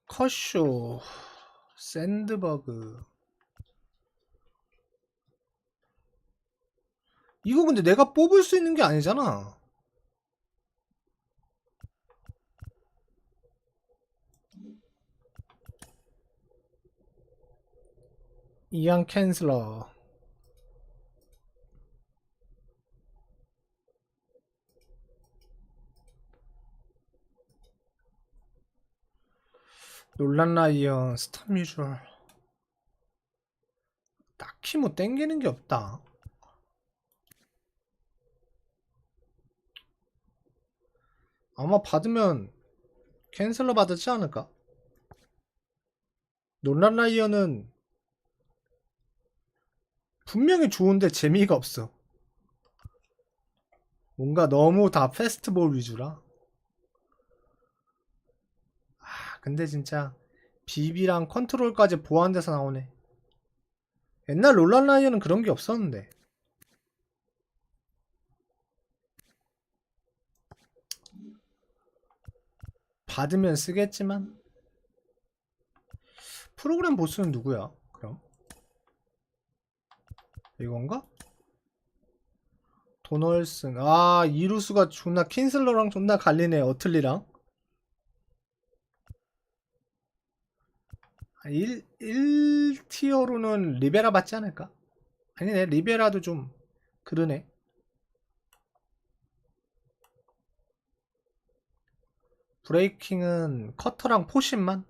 컷쇼, 샌드버그. 이거 근데 내가 뽑을 수 있는 게 아니잖아. 이안 캔슬러. 놀란 라이언, 스타 뮤주얼. 딱히 뭐 땡기는 게 없다. 아마 받으면 캔슬러 받았지 않을까? 놀란 라이언은 분명히 좋은데 재미가 없어. 뭔가 너무 다 페스티벌 위주라. 아, 근데 진짜 비비랑 컨트롤까지 보완돼서 나오네. 옛날 놀란 라이언은 그런 게 없었는데. 받으면 쓰겠지만. 프로그램 보스는 누구야? 그럼 이건가? 도널슨. 아, 이루수가 존나 킨슬러랑 존나 갈리네. 어틀리랑 1티어로는 리베라 받지 않을까? 아니네, 리베라도 좀 그러네. 브레이킹은 커터랑 포신만?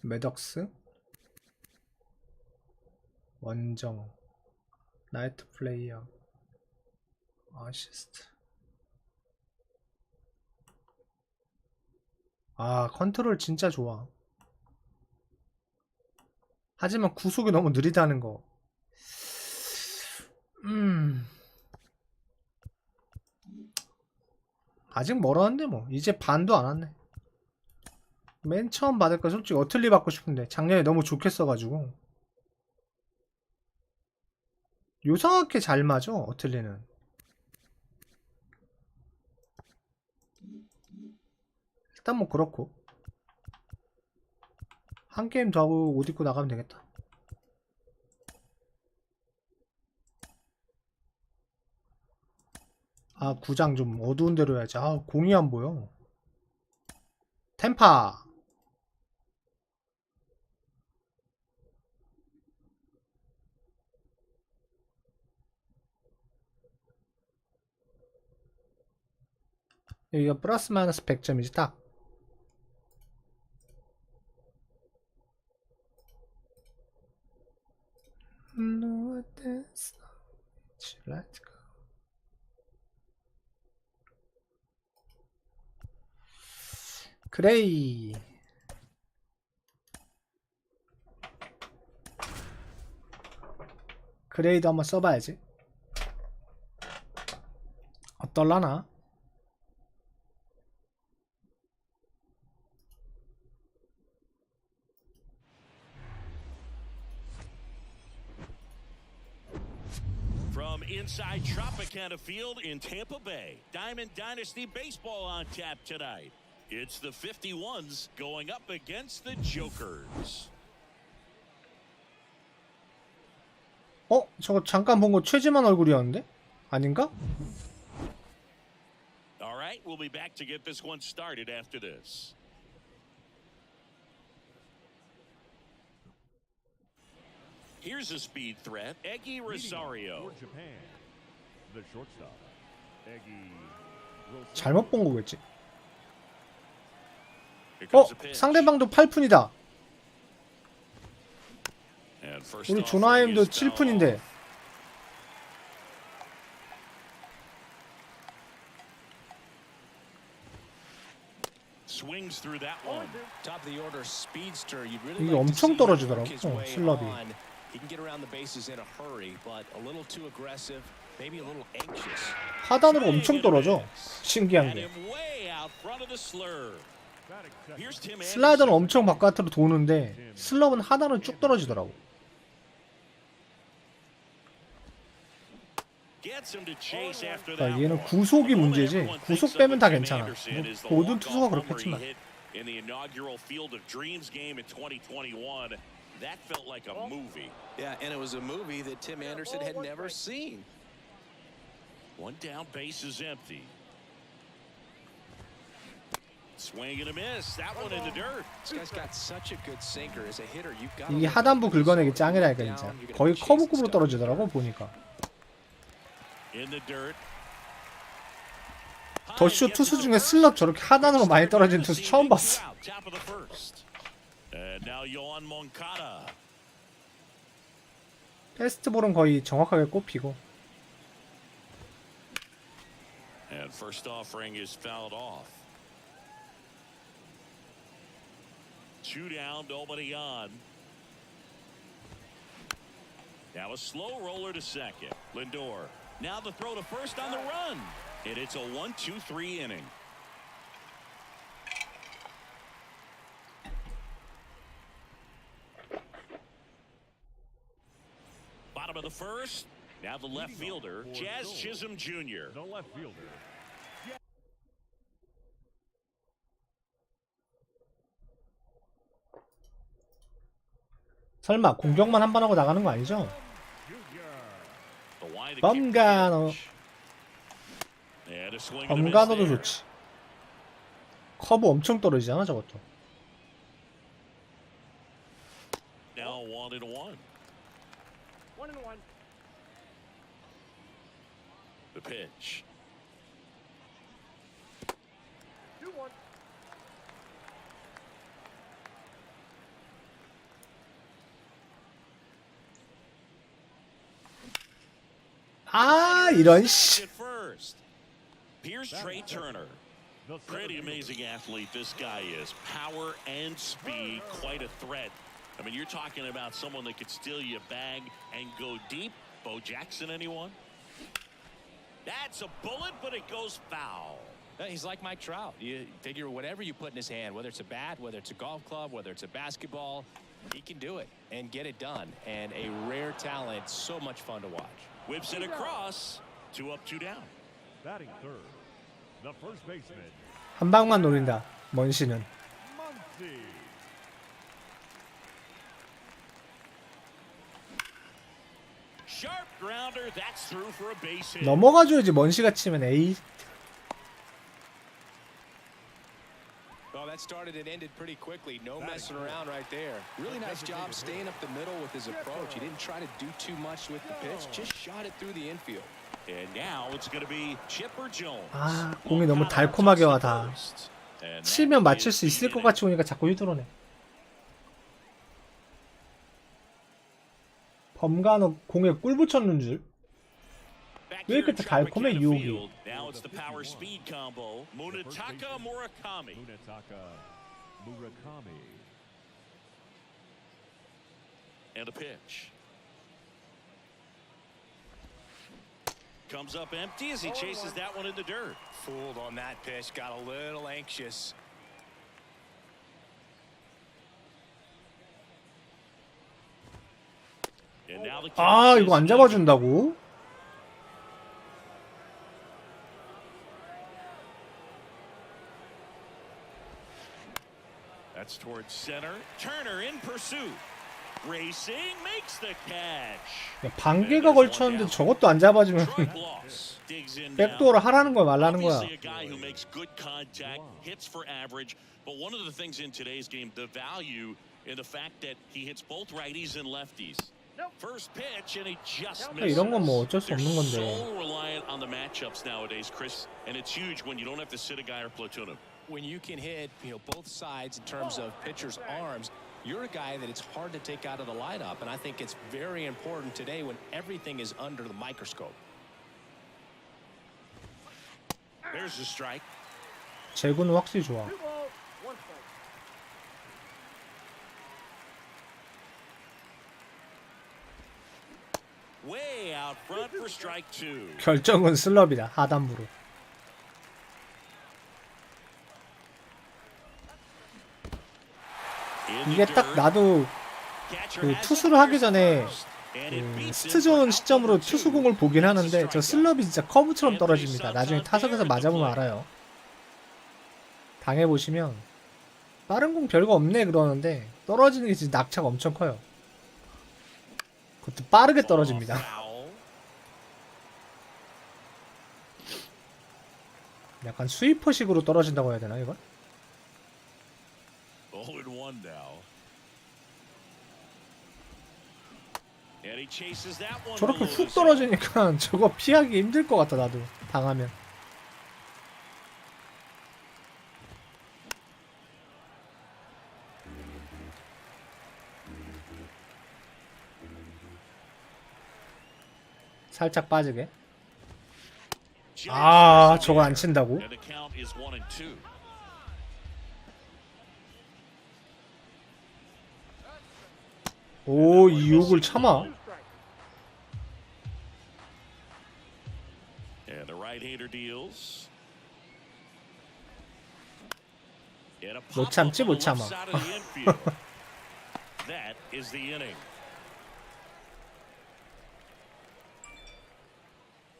매덕스, 원정, 나이트 플레이어, 어시스트. 아, 컨트롤 진짜 좋아. 하지만 구속이 너무 느리다는 거. 아직 멀었는데 뭐. 이제 반도 안 왔네. 맨 처음 받을 거 솔직히 어틀리 받고 싶은데 작년에 너무 좋게 써가지고. 요상하게 잘 맞아, 어틀리는. 일단 뭐 그렇고. 한 게임 더 하고 옷 입고 나가면 되겠다. 아, 구장 좀 어두운 데로 해야지. 아, 공이 안 보여. 템파. 여기가 플러스 마이너스 100점이지 딱. Let's go. 그레이. 그레이도 한번 써봐야지. 어떨라나? From inside Tropicana Field in Tampa Bay, Diamond Dynasty Baseball on tap tonight. It's the 51s going up against the Jokers. 어? 저거 잠깐 본 거 최지만 얼굴이었는데? 아닌가? All right, we'll be back to get this one started after this. Here's a speed threat, Eggy Rosario. For Japan, the shortstop, Eggy Rosario. 잘못 본 거겠지? Here 어? comes the pitch. 상대방도 8푼이다. And first 우리 offering 조나임도 is foul 7푼인데. off. Swings through that one. Top of the order speedster. You'd really 이게 like to 엄청 see him 떨어지더라고, work his way 슬럽이. on. He can get around the bases in a hurry, but a little too aggressive, maybe a little anxious. 하단으로 엄청 떨어져. 신기한 Had 게. him way out front of the slur. Here's Tim 슬라이더는 Anderson. 엄청 바깥으로 도는데 슬럽은 하단으로 쭉 떨어지더라고. Gets him to chase after 그러니까 that 얘는 one. 구속이 Although 문제지. everyone 구속 thinks 빼면 of 다 Tim 괜찮아. Anderson as the 모든 투수가 walk-off homer 그렇겠지만. he hit in the inaugural Field of Dreams game in 2021. That felt like a movie. Yeah, and it was a movie that Tim Anderson had never seen. One down, base is empty. Swing and a miss. That one in the dirt. This guy's got such a good sinker as a hitter. You've got 이게 하단부 긁어내기 짱이라니까 진짜. 거의 커브급으로 떨어지더라고 보니까. In the dirt. 더쇼 투수 중에 슬럽 저렇게 하단으로 많이 떨어진 투수 처음 봤어. Top of the first. And now Yohan Moncada. 패스트볼은 거의 정확하게 꼽히고. And first offering is fouled off. 2 down, nobody on. Now a slow roller to second. Lindor. Now the throw to first on the run. And it's a 1-2-3 inning. Bottom of the first. Now the left fielder, Jazz Chisholm Jr. The left fielder. 설마 공격만 한 번 하고 나가는 거 아니죠? The wide 범가노. And a swing and a miss 범가노도 there. 좋지. 커브 엄청 떨어지잖아 저것도. Now 1-1. 1-1. The pitch. 2-1. 아 이런 씨. At first. Here's Trey Turner. The Pretty amazing athlete this guy is. Power and speed, quite a threat. I mean, you're talking about someone that could steal you a bag and go deep. Bo Jackson, anyone? That's a bullet, but it goes foul. He's like Mike Trout. You figure whatever you put in his hand, whether it's a bat, whether it's a golf club, whether it's a basketball, he can do it and get it done. And a rare talent, so much fun to watch. Whips it across. 2 up, 2 down. batting third. The first baseman, 한 방만 노린다. 먼씨는. Muncy. Sharp grounder. That's through for a base hit. 넘어가줘야지 먼씨가 치면 에이. Well, that started and ended pretty quickly. No messing around right there. Really nice job staying up the middle with his approach. He didn't try to do too much with the pitch. Just shot it through the infield. And now it's going to be Chipper Jones. 아 공이 너무 달콤하게 와 다. 치면 맞출 수 있을 것 같이 오니까 자꾸 휘두르네. 범가노 공에 꿀 붙였는 줄. 왜 이렇게 달콤해 유혹이. Now it's the power speed combo. Munetaka Murakami. Munetaka Murakami. And a pitch. Comes up empty as he chases that one in the dirt. Fooled on that pitch. Got a little anxious. And now the 아 count 이거 안 is 잡아준다고? That's towards center. Turner in pursuit. Racing makes the catch. 야, 반개가 걸쳤는데 저것도 안 잡아주면 Strike loss. Digs in now. 백도어를 하라는 거야 말라는 거야. Obviously a guy who makes good contact, hits for average, but one of the things in today's game, the value in the fact that he hits both righties and lefties. First pitch and he just misses. 이런 건 뭐 어쩔 수 They're 없는 건데. so reliant on the matchups nowadays, Chris, and it's huge when you don't have to sit a guy or platoon him. When you can hit, both sides in terms of pitchers' arms, you're a guy that it's hard to take out of the lineup, and I think it's very important today when everything is under the microscope. There's the strike. 제구는 확실히 좋아. 2 balls, 1 strike. Way out front for strike 2. 결정은 슬럽이다 하단부로. 이게 딱 나도 그 투수를 하기 전에 그 스트존 시점으로 투수공을 보긴 하는데 저 슬럽이 진짜 커브처럼 떨어집니다. 나중에 타석에서 맞아보면 알아요. 당해보시면 빠른 공 별거 없네 그러는데 떨어지는 게 진짜 낙차가 엄청 커요. 그것도 빠르게 떨어집니다. 약간 스위퍼식으로 떨어진다고 해야 되나 이걸? 저렇게 훅 떨어지니까 저거 피하기 힘들 것 같다 나도 당하면. 살짝 빠지게. 아 저거 안 친다고? 오, 이 욕을 참아. 못 참지 못 참아.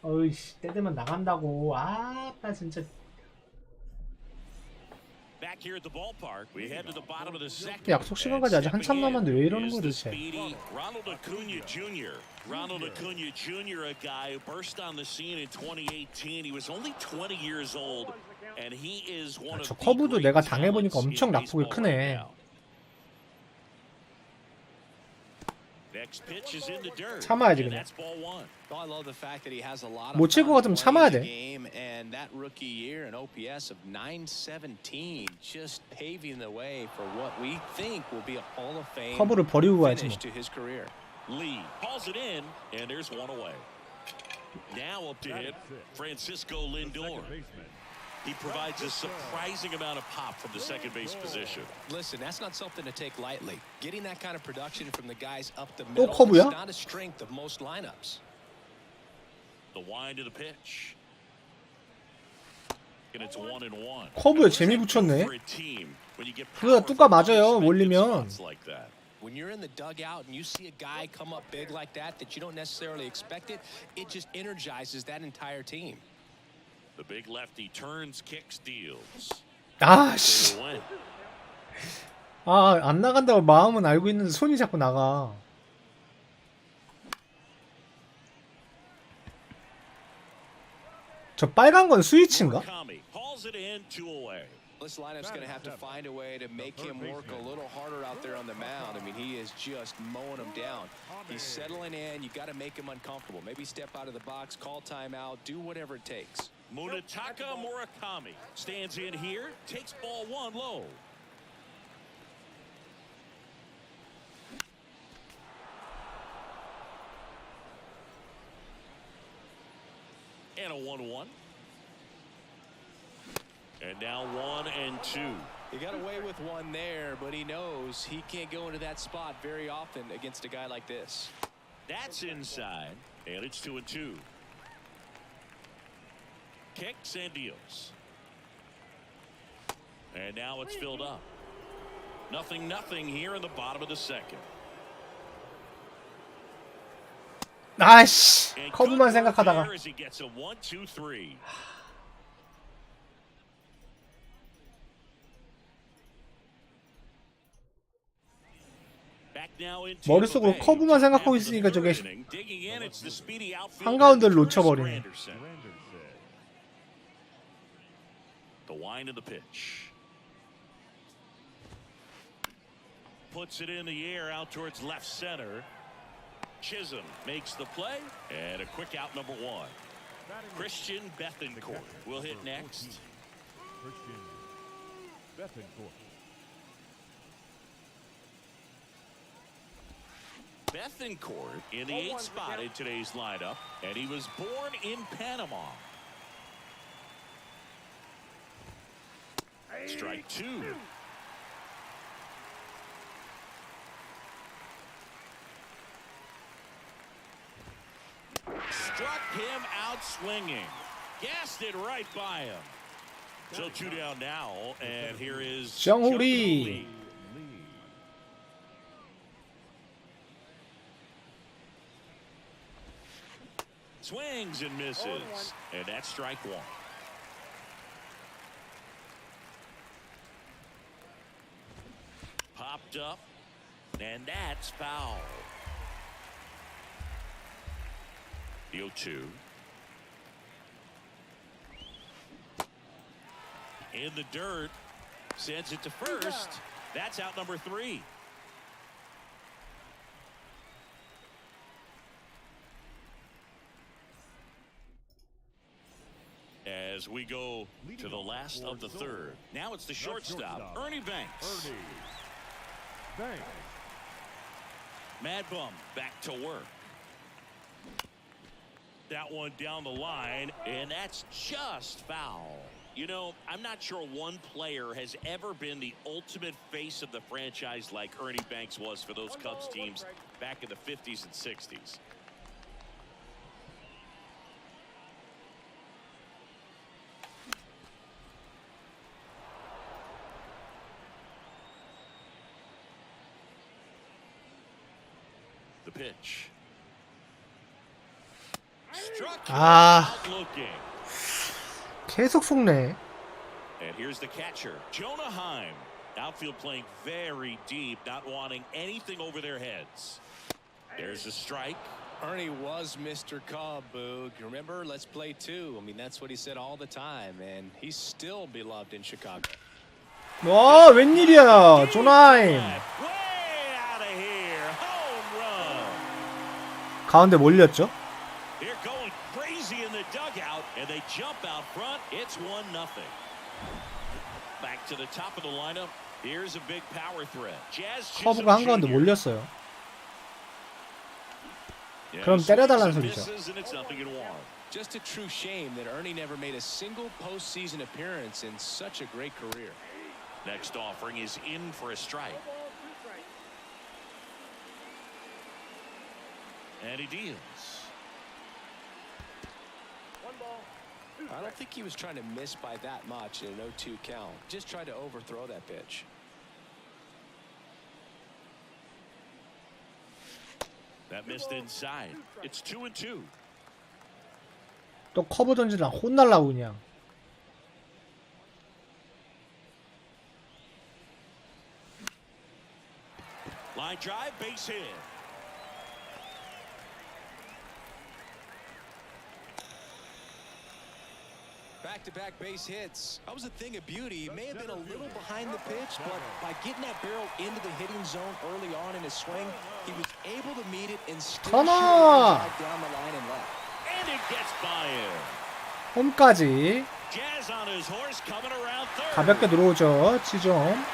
어이씨, 때 되면 나간다고. 아, 나 진짜. 약속 시간까지 아직 한참 남았는데 왜 이러는 거야 도대체? Ronald Acuna Jr., a guy who burst on the scene in 2018. He was only 20 years old, and he is one of 저 the 커브도 great 내가 당해보니까 talents 엄청 in 낙폭이 baseball 크네. right now. Next pitch is in the dirt. 참아야지 And 그냥. that's ball one. I love the fact that he has a lot of 못 칠 것 같으면 참아야 돼. game, and that rookie year an OPS of 917 just paving the way for what we think will be a Hall of Fame 커브를 버리고 가야지 뭐. finish to his career. Lee hauls it in, and there's one away. Now up to hit Francisco Lindor. He provides a surprising amount of pop from the second base position. Listen, that's not something to take lightly. Getting that kind of production from the guys up the 또 middle 커브야? is not a strength of most lineups. The wind of the pitch. And it's 1-1. 커브에 재미 붙였네. For a team, when you get 그거 power 뚜까 from 맞아요, unexpected 몰리면. spots like that. When you're in the dugout and you see a guy come up big like that you don't necessarily expect it, it just energizes that entire team. The big lefty turns, kicks, deals. 아 씨. They win. 아, 안 나간다고 마음은 알고 있는데 손이 자꾸 나가. 저 빨간 건 스위치인가? Murakami hauls it in, 2 away. This lineup's going to have to find a way to make him work a little harder out there on the mound. I mean, he is just mowing them down. He's settling in. You got to make him uncomfortable. Maybe step out of the box, call timeout, do whatever it takes. Munetaka Murakami stands in here, takes ball 1 low. And a 1-1. And now 1-2. He got away with one there, but he knows he can't go into that spot very often against a guy like this. That's inside, and it's 2-2. Kicks and deals. And now it's filled up. 0-0 here in the bottom of the second. 아이씨, And 커브만 good work 생각하다가. there as he gets a 1-2-3. Back now in 머릿속으로 Tampa Bay. 커브만 생각하고 After the 있으니까 third 저게 inning, digging in, it's the speedy outfielder, 한가운데를 Curtis 놓쳐버리네. Granderson. The wind of the pitch. Puts it in the air out towards left center. Chisholm makes the play, and a quick out, number 1. Christian Bethancourt will hit next. Christian Bethancourt. Bethancourt in the 8th spot in today's lineup, and he was born in Panama. Strike 2. Struck him out swinging. Gassed it right by him. So 2 down now, and here is 정후리. Swings and misses. And that's strike one. Popped up. And that's foul. The 0-2. In the dirt. Sends it to first. That's out number 3. As we go to the last of the third. Now it's the shortstop, Ernie Banks. Ernie Banks. Mad Bum back to work. That one down the line, and that's just foul. You know, I'm not sure one player has ever been the ultimate face of the franchise like Ernie Banks was for those Cubs teams back in the 50s and 60s. The pitch. Struck him Ah. out looking. 계속 속네. And here's the catcher, Jonah Heim. Outfield playing very deep, not wanting anything over their heads. There's a strike. Ernie was Mr. Cub, Boog. Remember, let's play two. I mean, that's what he said all the time, and he's still beloved in Chicago. 와, 웬일이야. 조나임. Way out of here. Home run. 가운데 몰렸죠? They're going crazy in the dugout, and they jump out front. It's 1-0. Back to the top of the lineup. Here's a big power threat. Jazz 커브가 한가운데 몰렸어요. 그럼 때려달라는 소리죠. Just a true shame that Ernie never made a single postseason appearance in such a great career. Next offering is in for a strike. And he deals. I don't think he was trying to miss by that much in an 0-2 count. Just tried to overthrow that pitch. That missed inside. It's 2-2. 또 커브 던지라 혼날라고 그냥. Line drive, base hit. Back-to-back base hits. That was a thing of beauty. He may have been a little behind the pitch, but by getting that barrel into the hitting zone early on in his swing, he was able to meet it and still shoot it down the line and left. And it gets by him. 홈까지 Jazz on his horse coming around third. 가볍게 들어오죠. 지점.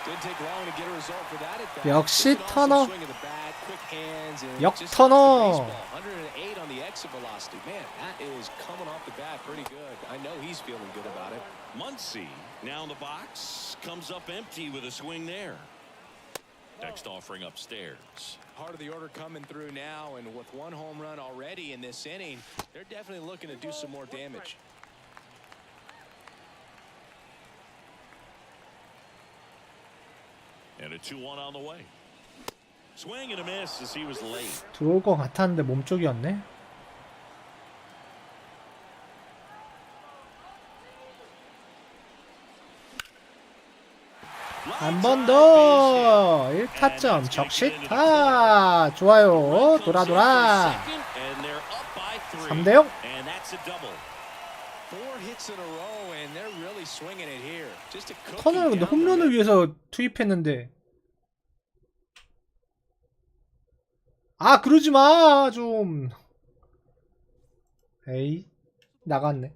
Didn't take long to get a result for that at bat. 역시 Just an 터너. awesome swing of the bat, quick hands, and 역 just 터너. off the baseball. 108 on the exit velocity. Man, that is coming off the bat pretty good. I know he's feeling good about it. Muncy now in the box, comes up empty with a swing there. Next offering upstairs. Heart of the order coming through now, and with one home run already in this inning, they're definitely looking to do some more damage. And a 2-1 on the way. Swing and a miss as he was late. 들어올 것 같았는데 몸쪽이었네. 한 번 더 1타점 적시타. 좋아요. 돌아 3대0. 터널 근데 홈런을 위해서 투입했는데. 아 그러지마 좀. 에이 나갔네.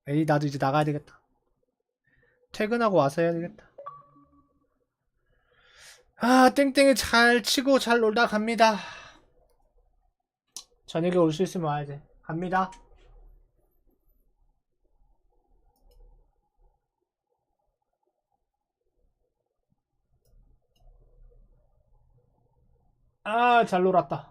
에이 나도 이제 나가야 되겠다. 퇴근하고 와서 해야 되겠다. 아 땡땡이 잘 치고 잘 놀다 갑니다. 저녁에 올 수 있으면 와야 돼. 갑니다. 아 잘 놀았다.